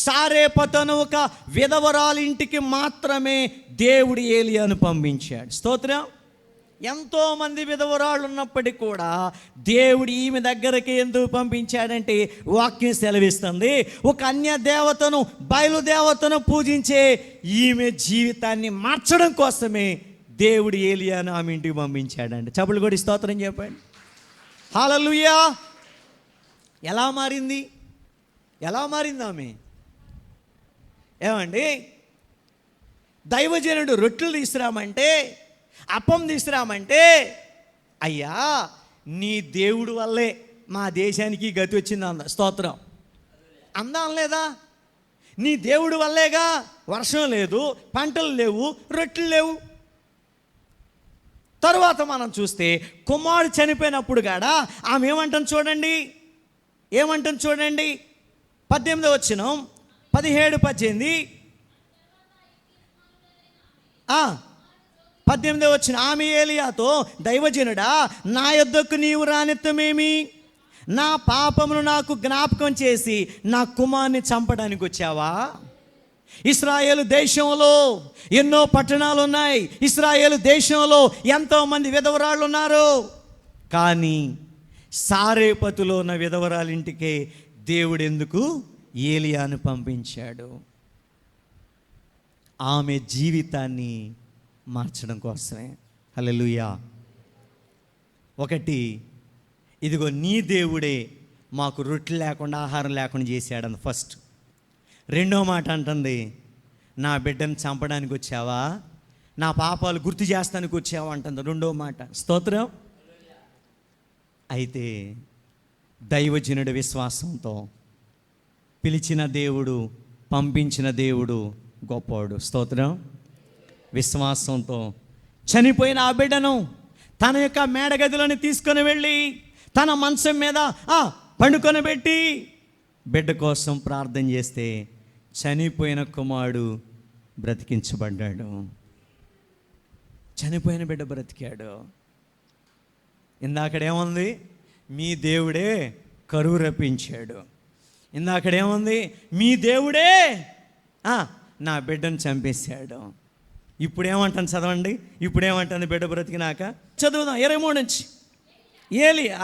సారేపతను ఒక విధవరాలింటికి మాత్రమే దేవుడు ఏలియాను పంపించాడు. స్తోత్రం. ఎంతోమంది విధవరాళ్ళు ఉన్నప్పటికీ కూడా దేవుడు ఈమె దగ్గరికి ఎందుకు పంపించాడంటే వాక్యం సెలవిస్తుంది, ఒక అన్య దేవతను బయలుదేవతను పూజించే ఈమె జీవితాన్ని మార్చడం కోసమే దేవుడు ఏలియాను ఆమె ఇంటికి పంపించాడండి. చప్పట్లు కొట్టి స్తోత్రం చెప్పండి. హల్లెలూయా. ఎలా మారింది ఆమె? ఏమండి, దైవజనుడు రొట్టెలు తీసుకురామంటే, అప్పం తీసుకురామంటే, అయ్యా నీ దేవుడు వల్లే మా దేశానికి గతి వచ్చింది అంద. స్తోత్రం. అందాం లేదా? నీ దేవుడు వల్లేగా వర్షం లేదు, పంటలు లేవు, రొట్టెలు లేవు. తరువాత మనం చూస్తే కుమారుడు చనిపోయినప్పుడు కాడా ఆమె ఏమంటుంది చూడండి. 18వ వచనం 17-18. 18వ వచనం. ఆమె ఏలియాతో, దైవజనుడా, నా యొద్దకు నీవు రానిత్తమేమి? నా పాపమును నాకు జ్ఞాపకం చేసి నా కుమారుని చంపడానికి వచ్చావా? ఇశ్రాయేలు దేశంలో ఎన్నో పట్టణాలు ఉన్నాయి. ఇశ్రాయేలు దేశంలో ఎంతోమంది విధవరాళ్ళు ఉన్నారు. కానీ సారేపతులో ఉన్న విధవరాలింటికే దేవుడు ఎందుకు ఏలియాను పంపించాడు? ఆమె జీవితాన్ని మార్చడం కోసమే. హల్లెలూయా. ఒకటి, ఇదిగో నీ దేవుడే మాకు రొట్టె లేకుండా ఆహారం లేకుండా చేశాడని ఫస్ట్. రెండో మాట అంటుంది, నా బిడ్డను చంపడానికి వచ్చావా, నా పాపాలు గుర్తు చేస్తానికి వచ్చావా అంటుంది రెండో మాట. స్తోత్రం. అయితే దైవజనుడి విశ్వాసంతో పిలిచిన దేవుడు, పంపించిన దేవుడు గొప్పవాడు. స్తోత్రం. విశ్వాసంతో చనిపోయిన ఆ బిడ్డను తన యొక్క మేడగదిలోని తీసుకొని వెళ్ళి తన మంచం మీద పండుకొని పెట్టి బిడ్డ కోసం ప్రార్థన చేస్తే చనిపోయిన కుమారుడు బ్రతికించబడ్డాడు. చనిపోయిన బిడ్డ బ్రతికాడు. ఇందాకడేముంది, మీ దేవుడే కరువు రప్పించాడు. ఇందాకడేముంది, మీ దేవుడే నా బిడ్డను చంపేశాడు. ఇప్పుడేమంటాను చదవండి, ఇప్పుడేమంటుంది బిడ్డ బ్రతికినాక. చదువుదాం 23 నుంచి. ఏలియా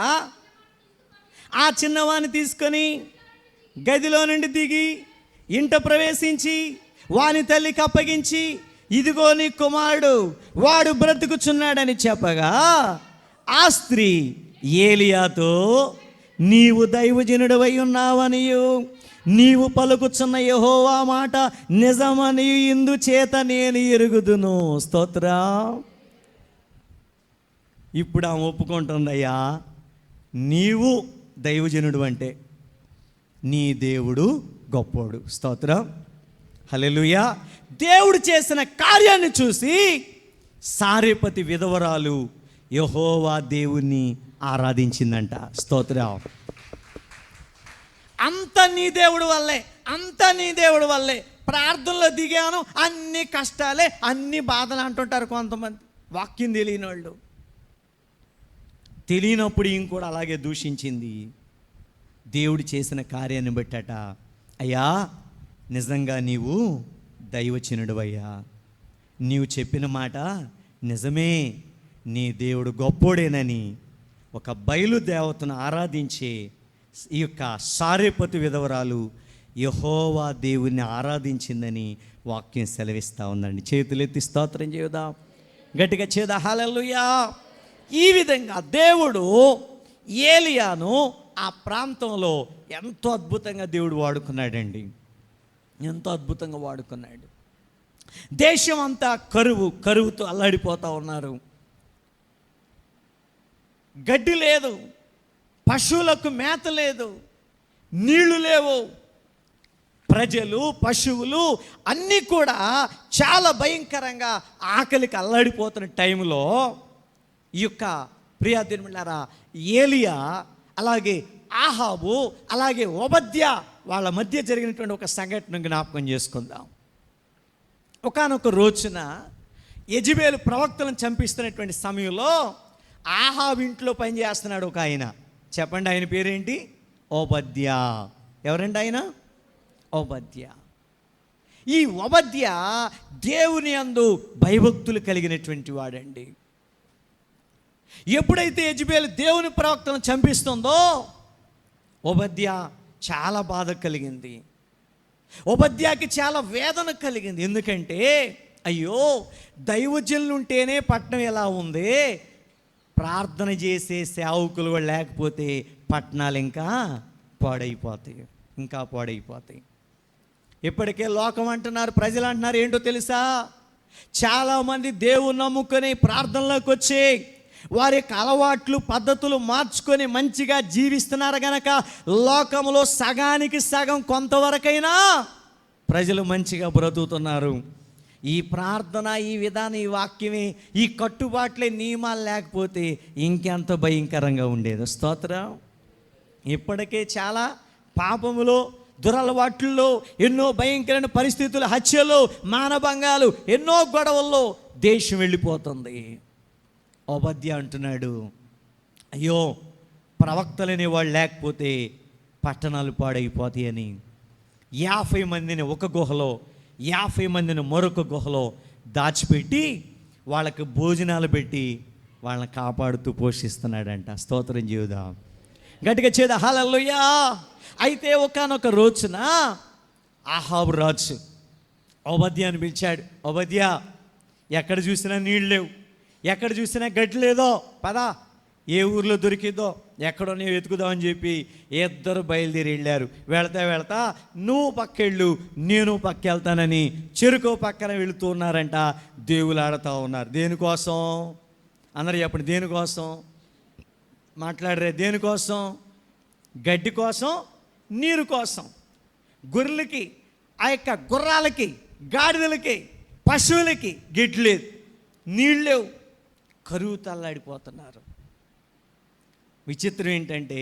ఆ చిన్నవాణ్ణి తీసుకొని గదిలో నుండి దిగి ఇంట ప్రవేశించి వాని తల్లికి అప్పగించి, ఇదిగో నీ కుమారుడు, వాడు బ్రతుకుచున్నాడని చెప్పగా, ఆ స్త్రీ ఏలియాతో, నీవు దైవజనుడవై ఉన్నావనియు నీవు పలుకుచున్న యెహోవా మాట నిజమని ఇందుచేత నేను ఎరుగుదును. స్తోత్ర. ఇప్పుడు ఆమె ఒప్పుకుంటుందయ్యా, నీవు దైవజనుడు అంటే నీ దేవుడు గొప్పోడు. స్తోత్రం. హల్లెలూయా. దేవుడు చేసిన కార్యాన్ని చూసి సారెపతి విధవరాలు యెహోవా దేవుణ్ణి ఆరాధించిందంట. స్తోత్రం. అంత నీ దేవుడు వల్లే, అంత నీ దేవుడు వల్లే. ప్రార్థనలో దిగాను, అన్ని కష్టాలే, అన్ని బాధలు అంటుంటారు కొంతమంది వాక్యం తెలియని వాళ్ళు. తెలియనప్పుడు ఇంకోటి అలాగే దూషించింది. దేవుడు చేసిన కార్యాన్ని బట్టట, అయ్యా నిజంగా నీవు దైవచనుడవయ్యా, నీవు చెప్పిన మాట నిజమే, నీ దేవుడు గొప్పోడేనని ఒక బయలుదేవతను ఆరాధించే ఈ యొక్క సారెపతి విధవరాలు యెహోవా దేవుణ్ణి ఆరాధించిందని వాక్యం సెలవిస్తూ ఉందండి. చేతులెత్తి స్తోత్రం చేద్దాం, గట్టిగా చేద్దా హల్లెలూయా. ఈ విధంగా దేవుడు ఏలియాను ఆ ప్రాంతంలో ఎంతో అద్భుతంగా దేవుడు వాడుకున్నాడండి, ఎంతో అద్భుతంగా వాడుకున్నాడు. దేశం అంతా కరువుతో అల్లాడిపోతూ ఉన్నారు. గడ్డి లేదు, పశువులకు మేత లేదు, నీళ్లు లేవు. ప్రజలు, పశువులు అన్నీ కూడా చాలా భయంకరంగా ఆకలికి అల్లాడిపోతున్న టైంలో ఈ యొక్క ప్రియదేవులారా ఏలియా, అలాగే ఆహాబు, అలాగే ఓబద్యా వాళ్ళ మధ్య జరిగినటువంటి ఒక సంఘటన జ్ఞాపకం చేసుకుందాం. ఒకానొక రోజున యెజెబెలు ప్రవక్తలను చంపిస్తున్నటువంటి సమయంలో ఆహాబు ఇంట్లో పనిచేస్తున్నాడు ఒక ఆయన. చెప్పండి, ఆయన పేరేంటి? ఓబద్యా. ఎవరండి ఆయన? ఓబద్యా. ఈ ఓబద్యా దేవుని యందు భయభక్తులు కలిగినటువంటి వాడండి. ఎప్పుడైతే యెజెబెలు దేవుని ప్రవక్తను చంపిస్తుందో ఓబద్యా చాలా బాధ కలిగింది. ఓబద్యాకి చాలా వేదన కలిగింది. ఎందుకంటే అయ్యో, దైవజనులు ఉంటేనే పట్టణం ఎలా ఉంది, ప్రార్థన చేసే సేవకులు లేకపోతే పట్టణాలు ఇంకా పాడైపోతాయి, ఇంకా పాడైపోతాయి. ఇప్పటికే లోకం అంటున్నారు, ప్రజలు అంటున్నారు, ఏంటో తెలుసా, చాలామంది దేవుని నమ్ముకొని ప్రార్థనలోకి వచ్చి వారి యొక్క అలవాట్లు, పద్ధతులు మార్చుకొని మంచిగా జీవిస్తున్నారు గనక లోకంలో సగానికి సగం కొంతవరకైనా ప్రజలు మంచిగా బ్రతుకుతున్నారు. ఈ ప్రార్థన, ఈ విధానం, ఈ వాక్యమే, ఈ కట్టుబాట్లే, నియమాలు లేకపోతే ఇంకెంత భయంకరంగా ఉండేది. స్తోత్రం. ఇప్పటికే చాలా పాపములో, దురలవాట్లలో, ఎన్నో భయంకరమైన పరిస్థితులు, హత్యలు, మానభంగాలు, ఎన్నో గొడవల్లో దేశం వెళ్ళిపోతుంది. ఓబద్యా అంటున్నాడు, అయ్యో ప్రవక్తలనే వాళ్ళు లేకపోతే పట్టణాలు పాడైపోతాయని 50 మందిని ఒక గుహలో, 50 మందిని మరొక గుహలో దాచిపెట్టి వాళ్ళకి భోజనాలు పెట్టి వాళ్ళని కాపాడుతూ పోషిస్తున్నాడంట. స్తోత్రం చేద్దాం, గట్టిగా చేద్దాం హల్లెలూయా. అయితే ఒకానొక రోజున ఆహాబు రాజు ఓబద్యాను పిలిచాడు. ఓబద్యా, ఎక్కడ చూసినా నీళ్ళు లేవు, ఎక్కడ చూసినా గడ్డి లేదో, పదా ఏ ఊర్లో దొరికిందో ఎక్కడో నేను వెతుకుదామని చెప్పి ఇద్దరు బయలుదేరి వెళ్ళారు. వెళ్తా నువ్వు పక్కెళ్ళు నేను పక్కెళ్తానని చెరుకు పక్కన వెళుతూ ఉన్నారంట. దేవులు ఆడుతూ ఉన్నారు. దేనికోసం అందరూ చెప్పండి, దేనికోసం మాట్లాడరే? దేనికోసం? గడ్డి కోసం, నీరు కోసం. గొర్రెలకి, ఆ యొక్క గుర్రాలకి, గాడిదలకి, పశువులకి గిడ్లు లేదు, నీళ్ళు లేవు, కరువు తల్లాడిపోతున్నారు. విచిత్రం ఏంటంటే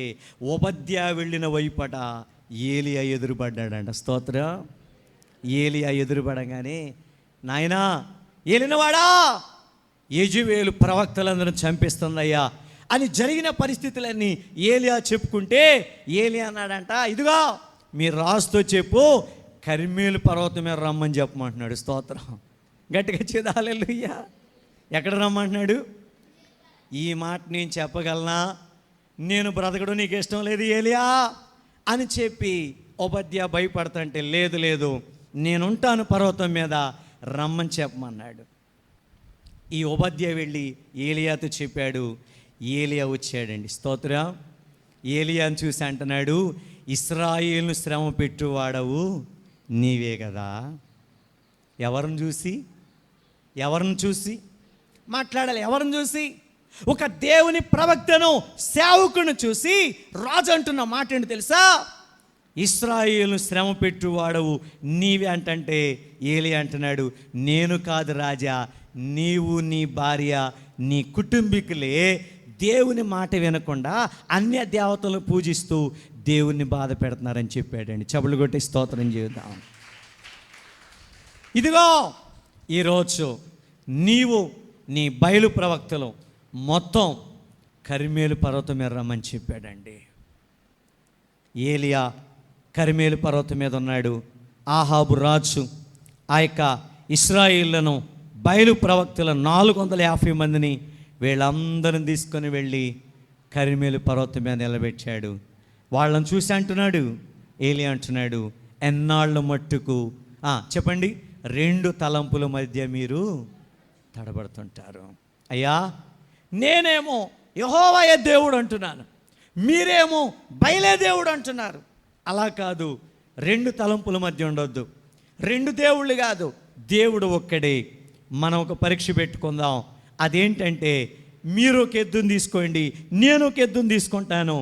ఓబద్యా వెళ్ళిన వైపట ఏలియా ఎదురుపడ్డాడంట. స్తోత్రం. ఏలియా ఎదురుపడగానే, నాయనా ఏలినవాడా, యెజబెలు ప్రవక్తలందరూ చంపిస్తుందయ్యా అని జరిగిన పరిస్థితులన్నీ ఏలియా చెప్పుకుంటే, ఏలియా అన్నాడంట, ఇదిగో మీ రాజుతో చెప్పు కర్మేలు పర్వతం మీద రమ్మని చెప్పమంటున్నాడు. స్తోత్రం. గట్టిగా చేద్దాం హల్లెలూయా. ఎక్కడ రమ్మంటున్నాడు? ఈ మాట నేను చెప్పగలనా? నేను బ్రతకడం నీకు ఇష్టం లేదు ఏలియా అని చెప్పి ఓబద్యా భయపడుతుంటే, లేదు నేనుంటాను పర్వతం మీద, రమ్మని చెప్పమన్నాడు. ఈ ఓబద్యా వెళ్ళి ఏలియాతో చెప్పాడు. ఏలియా వచ్చాడండి. స్తోత్రం. ఏలియాని చూసి అంటున్నాడు, ఇశ్రాయేలును శ్రమ పెట్టువాడవు నీవే కదా. ఎవరిని చూసి మాట్లాడాలి? ఎవరిని చూసి? ఒక దేవుని ప్రవక్తను, సేవకుని చూసి రాజు అంటున్న మాట ఏంటి తెలుసా? ఇశ్రాయేలును శ్రమ పెట్టువాడవు నీవే అంటే ఏలియా అంటున్నాడు, నేను కాదు రాజా, నీవు, నీ భార్య, నీ కుటుంబీకులే దేవుని మాట వినకుండా అన్య దేవతలను పూజిస్తూ దేవుణ్ణి బాధ పెడుతున్నారని చెప్పాడండి. చబులు కొట్టి స్తోత్రం చేద్దాం. ఇదిగో ఈరోజు నీవు, నీ బయలు ప్రవక్తలు మొత్తం కర్మేలు పర్వతం మీద రమ్మని చెప్పాడండి. ఏలియా కర్మేలు పర్వతం మీద ఉన్నాడు. ఆహాబు రాజు ఆ యొక్క ఇశ్రాయేళ్లను, బయలు ప్రవక్తల 450 మందిని వీళ్ళందరిని తీసుకొని వెళ్ళి కర్మేలు పర్వతం మీద నిలబెట్టాడు. వాళ్ళని చూసి అంటున్నాడు, ఏలియా అంటున్నాడు, ఎన్నాళ్ళ మట్టుకు చెప్పండి 2 తలంపుల మధ్య మీరు తడబడుతుంటారు? అయ్యా, నేనేమో యెహోవాయే దేవుడు అంటున్నాను, మీరేమో బయలే దేవుడు అంటున్నారు. అలా కాదు, 2 తలంపుల మధ్య ఉండొద్దు, 2 దేవుళ్ళు కాదు, దేవుడు ఒక్కడే. మనం ఒక పరీక్ష పెట్టుకుందాం. అదేంటంటే, మీరు ఒక ఎద్దును తీసుకోండి, నేను ఒక ఎద్దును తీసుకుంటాను,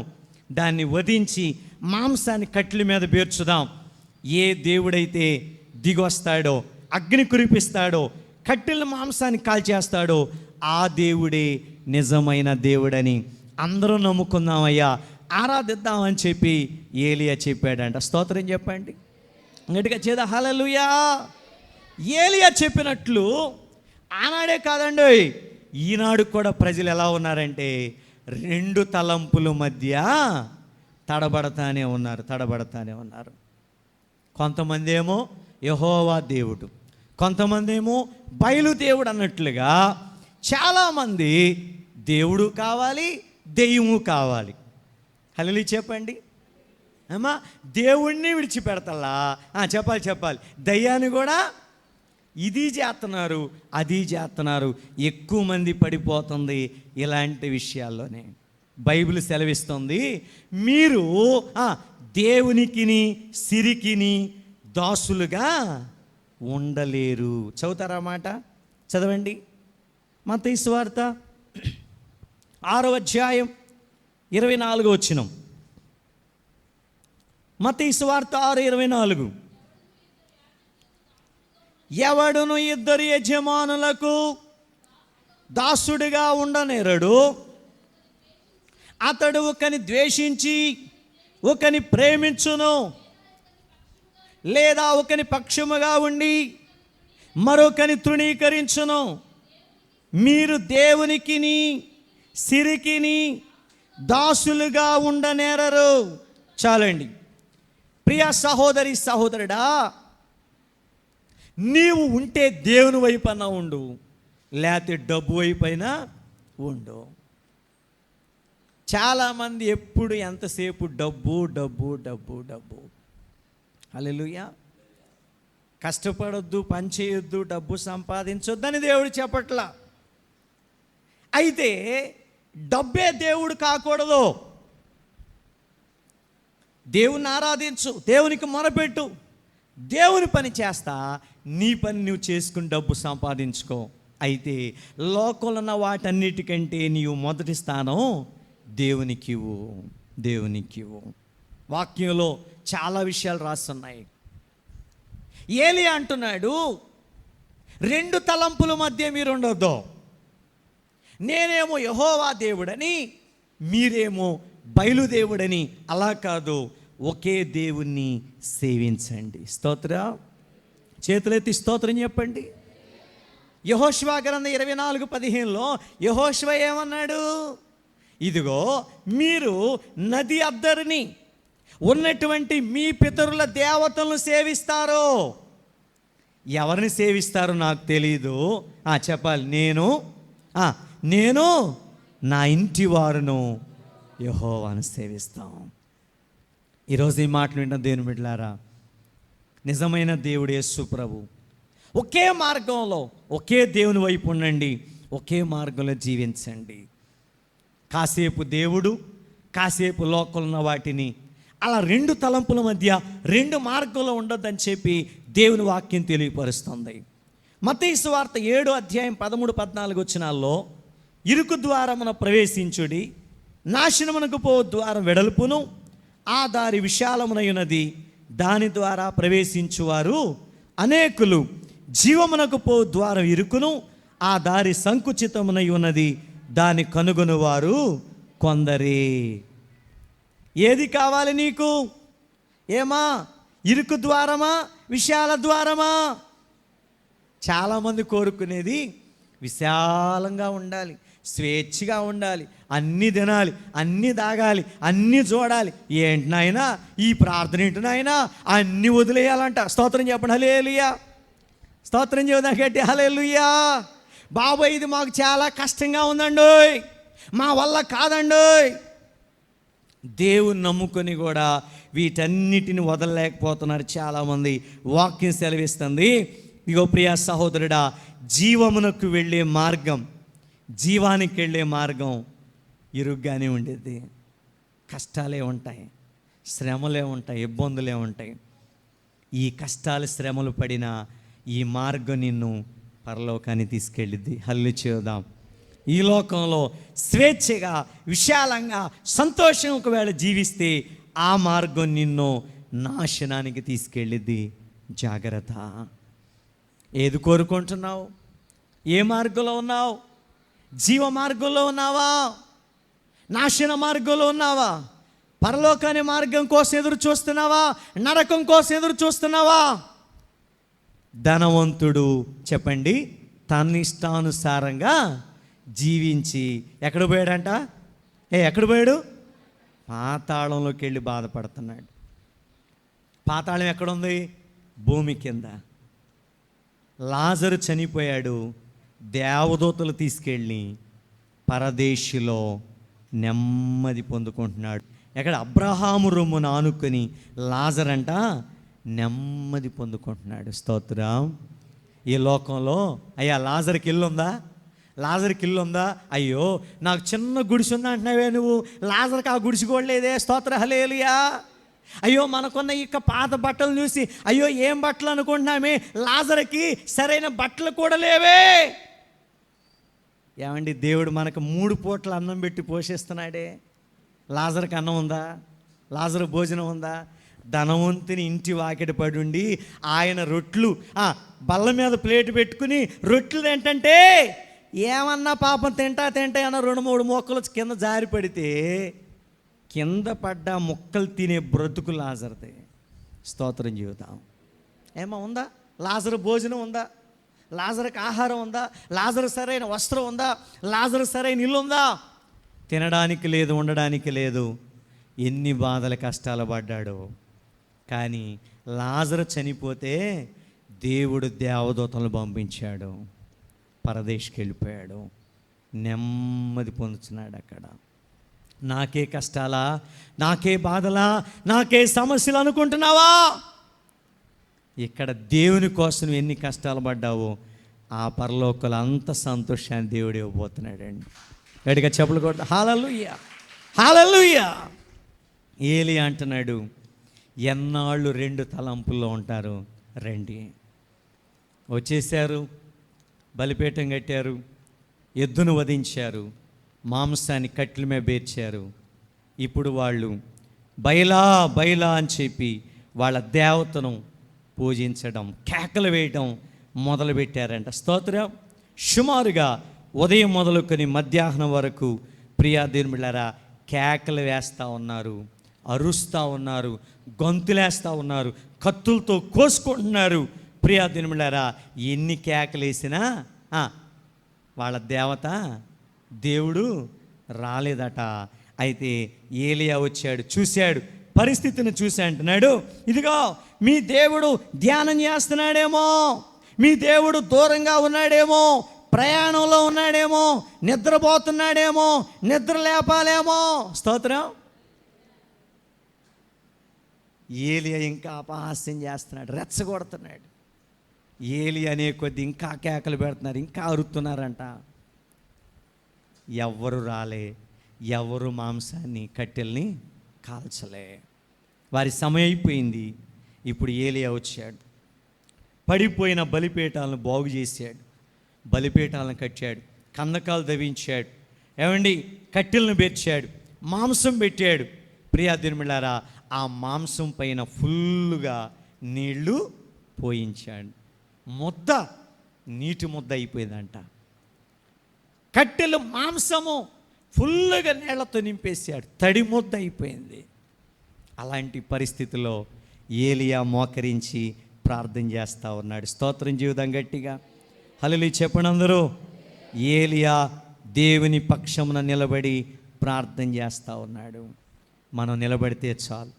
దాన్ని వధించి మాంసాన్ని కట్టెల మీద పేర్చుదాం. ఏ దేవుడైతే దిగొస్తాడో, అగ్ని కురిపిస్తాడో, కట్టెల మాంసాన్ని కాల్చేస్తాడో ఆ దేవుడే నిజమైన దేవుడని అందరూ నమ్ముకుందామయ్యా, ఆరాధిద్దామని చెప్పి ఏలియా చెప్పాడంట. స్తోత్రం చెప్పండి గట్టిగా చేదా హల్లెలూయా. ఏలియా చెప్పినట్లు ఆనాడే కాదండి, ఈనాడు కూడా ప్రజలు ఎలా ఉన్నారంటే 2 తలంపుల మధ్య తడబడతానే ఉన్నారు. కొంతమంది ఏమో యెహోవా దేవుడు, కొంతమంది ఏమో బయలు దేవుడు అన్నట్లుగా చాలామంది దేవుడు కావాలి, దెయ్యము కావాలి. హల్లెలూయా చెప్పండి అమ్మా. దేవుణ్ణి విడిచిపెడతల్లా చెప్పాలి, దయ్యాన్ని కూడా ఇది చేస్తున్నారు, అది చేస్తున్నారు. ఎక్కువ మంది పడిపోతుంది ఇలాంటి విషయాల్లోనే. బైబిల్ సెలవిస్తుంది, మీరు దేవునికిని సిరికిని దాసులుగా ఉండలేరు. చదువుతారా మాట? చదవండి. మత్తయి సువార్త 6వ అధ్యాయం 24వ వచనం. మత్తయి సువార్త 6:24. ఎవడును 2 యజమానులకు దాసుడిగా ఉండనేరడు, అతడు ఒకని ద్వేషించి ఒకని ప్రేమించును, లేదా ఒకని పక్షముగా ఉండి మరొకని తృణీకరించును. మీరు దేవునికిని సిరికిని దాసులుగా ఉండనేరరు. చాలండి. ప్రియ సహోదరి సహోదరుడా, నీవు ఉంటే దేవుని వైపైనా ఉండు, లేకపోతే డబ్బు వైపైనా ఉండు. చాలామంది ఎప్పుడు ఎంతసేపు డబ్బు డబ్బు డబ్బు డబ్బు. హల్లెలూయా. కష్టపడొద్దు, పని చేయొద్దు, డబ్బు సంపాదించొద్దని దేవుడు చెప్పట్లా. అయితే డబ్బే దేవుడు కాకూడదు. దేవుని ఆరాధించు, దేవునికి మొరపెట్టు, దేవుని పని చేస్తా, నీ పని నువ్వు చేసుకుని డబ్బు సంపాదించుకో. అయితే లోకంలో ఉన్న వాటన్నిటికంటే నీవు మొదటి స్థానం దేవునికివ్వు, దేవునికివ్వు. వాక్యంలో చాలా విషయాలు రాస్తున్నాయి. ఏలియా అంటున్నాడు, 2 తలంపుల మధ్య మీరు ఉండొద్దు. నేనేమో యెహోవా దేవుడని, మీరేమో బయలుదేవుడని. అలా కాదు, ఒకే దేవుణ్ణి సేవించండి. స్తోత్రం. చేతులెత్తి స్తోత్రం చెప్పండి. యెహోషువ గ్రంథం 24:15లో యెహోషువ ఏమన్నాడు? ఇదిగో మీరు నది అద్దరిని ఉన్నటువంటి మీ పితరుల దేవతలను సేవిస్తారు. ఎవరిని సేవిస్తారో నాకు తెలీదు. చెప్పాలి. నేను నా ఇంటి వారును యెహోవాను సేవిస్తాం. ఈరోజు ఈ మాటలు వింటున్న దేవుని బిడ్డలారా, నిజమైన దేవుడు యేసు ప్రభు. ఒకే మార్గంలో, ఒకే దేవుని వైపు ఉండండి, ఒకే మార్గంలో జీవించండి. కాసేపు దేవుడు, కాసేపు లోకంలో ఉన్న వాటిని, అలా 2 తలంపుల మధ్య 2 మార్గంలో ఉండొద్దని చెప్పి దేవుని వాక్యం తెలియపరుస్తుంది. మత్తయి సువార్త 7:13-14 వచనాల్లో, ఇరుకు ద్వారమున ప్రవేశించుడి, నాశనమునకు పో ద్వారం వెడల్పును, ఆ దారి విశాలమునయున్నది, దాని ద్వారా ప్రవేశించువారు అనేకులు. జీవమునకు పో ద్వారం ఇరుకును, ఆ దారి సంకుచితమునై ఉన్నది, దాని కనుగొనువారు కొందరే. ఏది కావాలి నీకు? ఏమా, ఇరుకు ద్వారమా, విశాల ద్వారమా? చాలామంది కోరుకునేది విశాలంగా ఉండాలి, స్వేచ్ఛగా ఉండాలి, అన్నీ తినాలి, అన్నీ తాగాలి, అన్నీ చూడాలి. ఏంటి నాయనా ఈ ప్రార్థన, ఏంటి నాయనా అన్నీ వదిలేయాలంట. స్తోత్రం చెప్పండి. హల్లెలూయా. స్తోత్రం చెబుదా గట్టి హల్లెలూయా. బాబాయ్ ఇది మాకు చాలా కష్టంగా ఉందండోయ్, మా వల్ల కాదండోయ్. దేవుని నమ్ముకొని కూడా వీటన్నిటిని వదలలేకపోతున్నారు చాలామంది. వాక్యం సెలవిస్తుంది. ఇగో ప్రియ సహోదరుడా, జీవమునకు వెళ్ళే మార్గం, జీవానికి వెళ్ళే మార్గం ఇరుగ్గానే ఉండేది. కష్టాలే ఉంటాయి, శ్రమలే ఉంటాయి, ఇబ్బందులే ఉంటాయి. ఈ కష్టాలు శ్రమలు పడిన ఈ మార్గం నిన్ను పరలోకాన్ని తీసుకెళ్ళిద్ది. హల్లు చేద్దాం. ఈ లోకంలో స్వేచ్ఛగా, విశాలంగా, సంతోషం ఒకవేళ జీవిస్తే ఆ మార్గం నిన్ను నాశనానికి తీసుకెళ్ళిద్ది. జాగ్రత్త. ఏది కోరుకుంటున్నావు? ఏ మార్గంలో ఉన్నావు? జీవ మార్గంలో ఉన్నావా? నాశన మార్గంలో ఉన్నావా? పరలోకాని మార్గం కోసం ఎదురు చూస్తున్నావా? నరకం కోసం ఎదురు చూస్తున్నావా? ధనవంతుడు చెప్పండి, తన ఇష్టానుసారంగా జీవించి ఎక్కడ పోయాడంట? ఎక్కడ పోయాడు? పాతాళంలోకి వెళ్ళి బాధపడుతున్నాడు. పాతాళం ఎక్కడుంది? భూమి కింద. లాజరు చనిపోయాడు, దేవదూతలు తీసుకెళ్ళి పరదేశిలో నెమ్మది పొందుకుంటున్నాడు. ఎక్కడ? అబ్రహాము రొమ్మును ఆనుకొని లాజర్ అంట నెమ్మది పొందుకుంటున్నాడు. స్తోత్రం. ఈ లోకంలో అయ్యా లాజర్కి ఇల్లు ఉందా? లాజర్కి ఇల్లు ఉందా? అయ్యో నాకు చిన్న గుడిసె ఉందా అంటున్నావే నువ్వు, లాజర్కి ఆ గుడిసె కూడా లేదే. స్తోత్ర హల్లెలూయా. అయ్యో మనకున్న ఇక పాత బట్టలు చూసి అయ్యో ఏం బట్టలు అనుకుంటున్నామే, లాజర్కి సరైన బట్టలు కూడా లేవే. ఏమండి, దేవుడు మనకు 3 పూట్ల అన్నం పెట్టి పోషిస్తున్నాడే. లాజర్కి అన్నం ఉందా? లాజర్ భోజనం ఉందా? ధనవంతుని ఇంటి వాకిట పడి ఉండి ఆయన రొట్లు బల్ల మీద ప్లేట్ పెట్టుకుని రొట్లు ఏంటంటే ఏమన్నా పాపం తింటా అన్న 2-3 మొక్కలు కింద జారి పడితే కింద పడ్డ మొక్కలు తినే బ్రతుకు లాజర్దే. స్తోత్రం జీవితం. ఏమో ఉందా? లాజరు భోజనం ఉందా? లాజర్కి ఆహారం ఉందా? లాజరు సరైన వస్త్రం ఉందా? లాజరు సరైన ఇల్లు ఉందా? తినడానికి లేదు, ఉండడానికి లేదు. ఎన్ని బాధల కష్టాలు పడ్డాడు. కానీ లాజరు చనిపోతే దేవుడు దేవదూతలను పంపించాడు, పరదేశికి వెళ్ళిపోయాడు, నెమ్మది పొందుతున్నాడు అక్కడ. నాకే కష్టాలా, నాకే బాధలా, నాకే సమస్యలు అనుకుంటున్నావా? ఇక్కడ దేవుని కోసం ఎన్ని కష్టాలు పడ్డావో ఆ పరలోకంలో అంత సంతోషాన్ని దేవుడు ఇవ్వబోతున్నాడండి. గట్టిగా చెప్పులు కొడతా, హల్లెలూయా హల్లెలూయా. ఏలియా అంటున్నాడు, ఎన్నాళ్ళు 2 తలంపుల్లో ఉంటారు, రండి. వచ్చేసారు, బలిపీఠం కట్టారు, ఎద్దును వధించారు, మాంసాన్ని కట్టెల మీద పేర్చారు. ఇప్పుడు వాళ్ళు బయలా బయలా అని చెప్పి వాళ్ళ దేవతను పూజించడం, కేకలు వేయడం మొదలుపెట్టారంట. స్తోత్రం. సుమారుగా ఉదయం మొదలుకొని మధ్యాహ్నం వరకు ప్రియా దేవులారా కేకలు వేస్తూ ఉన్నారు, అరుస్తూ ఉన్నారు, గొంతులేస్తూ ఉన్నారు, కత్తులతో కోసుకుంటున్నారు. ప్రియా దేవులారా ఎన్ని కేకలు వేసినా వాళ్ళ దేవత దేవుడు రాలేదట. అయితే ఏలియా వచ్చాడు, చూశాడు, పరిస్థితిని చూసి అంటున్నాడు, ఇదిగో మీ దేవుడు ధ్యానం చేస్తున్నాడేమో, మీ దేవుడు దూరంగా ఉన్నాడేమో, ప్రయాణంలో ఉన్నాడేమో, నిద్రపోతున్నాడేమో, నిద్ర లేపాలేమో. స్తోత్రం. ఏలియా ఇంకా అపహాస్యం చేస్తున్నాడు, రెచ్చగొడుతున్నాడు. ఏలియా అనే కొద్ది ఇంకా కేకలు పెడుతున్నారు, ఇంకా అరుతున్నారంట. ఎవ్వరు రాలే, ఎవరు మాంసాన్ని కట్టెల్ని కాల్చలే. వారి సమయం అయిపోయింది. ఇప్పుడు ఏలియా వచ్చాడు, పడిపోయిన బలిపీఠాలను బాగు చేశాడు, బలిపీఠాలను కట్టాడు, కందకాలు దవించాడు, ఏమండి కట్టెలను పేర్చాడు, మాంసం పెట్టాడు. ప్రియా దినమిళ్ళారా ఆ మాంసం పైన ఫుల్లుగా నీళ్లు పోయించాడు. ముద్ద నీటి ముద్ద అయిపోయిందంట. కట్టెలు మాంసము ఫుల్లుగా నీళ్లతో నింపేశాడు, తడి ముద్ద అయిపోయింది. అలాంటి పరిస్థితిలో ఏలియా మోకరించి ప్రార్థన చేస్తూ ఉన్నాడు. స్తోత్రం జీవితం గట్టిగా హల్లెలూయా చెప్పండి అందరూ. ఏలియా దేవుని పక్షమున నిలబడి ప్రార్థన చేస్తూ ఉన్నాడు. మనం నిలబడితే చాలు,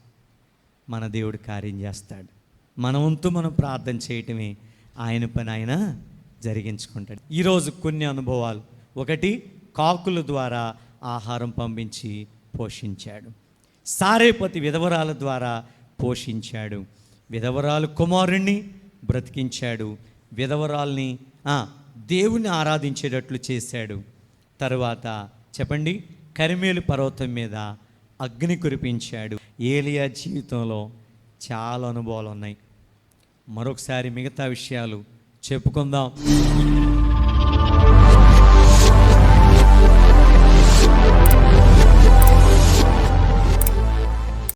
మన దేవుడు కార్యం చేస్తాడు. మన వంతు మనం ప్రార్థన చేయటమే ఆయన పని ఆయన జరిగించుకుంటాడు. ఈరోజు కొన్ని అనుభవాలు. ఒకటి, కాకుల ద్వారా ఆహారం పంపించి పోషించాడు. సారేపతి విధవరాల ద్వారా పోషించాడు. విధవరాలు కుమారుణ్ణి బ్రతికించాడు. విధవరాల్ని దేవుని ఆరాధించేటట్లు చేశాడు. తరువాత చెప్పండి, కరిమేలు పర్వతం మీద అగ్ని కురిపించాడు. ఏలియా జీవితంలో చాలా అనుభవాలు ఉన్నాయి. మరొకసారి మిగతా విషయాలు చెప్పుకుందాం.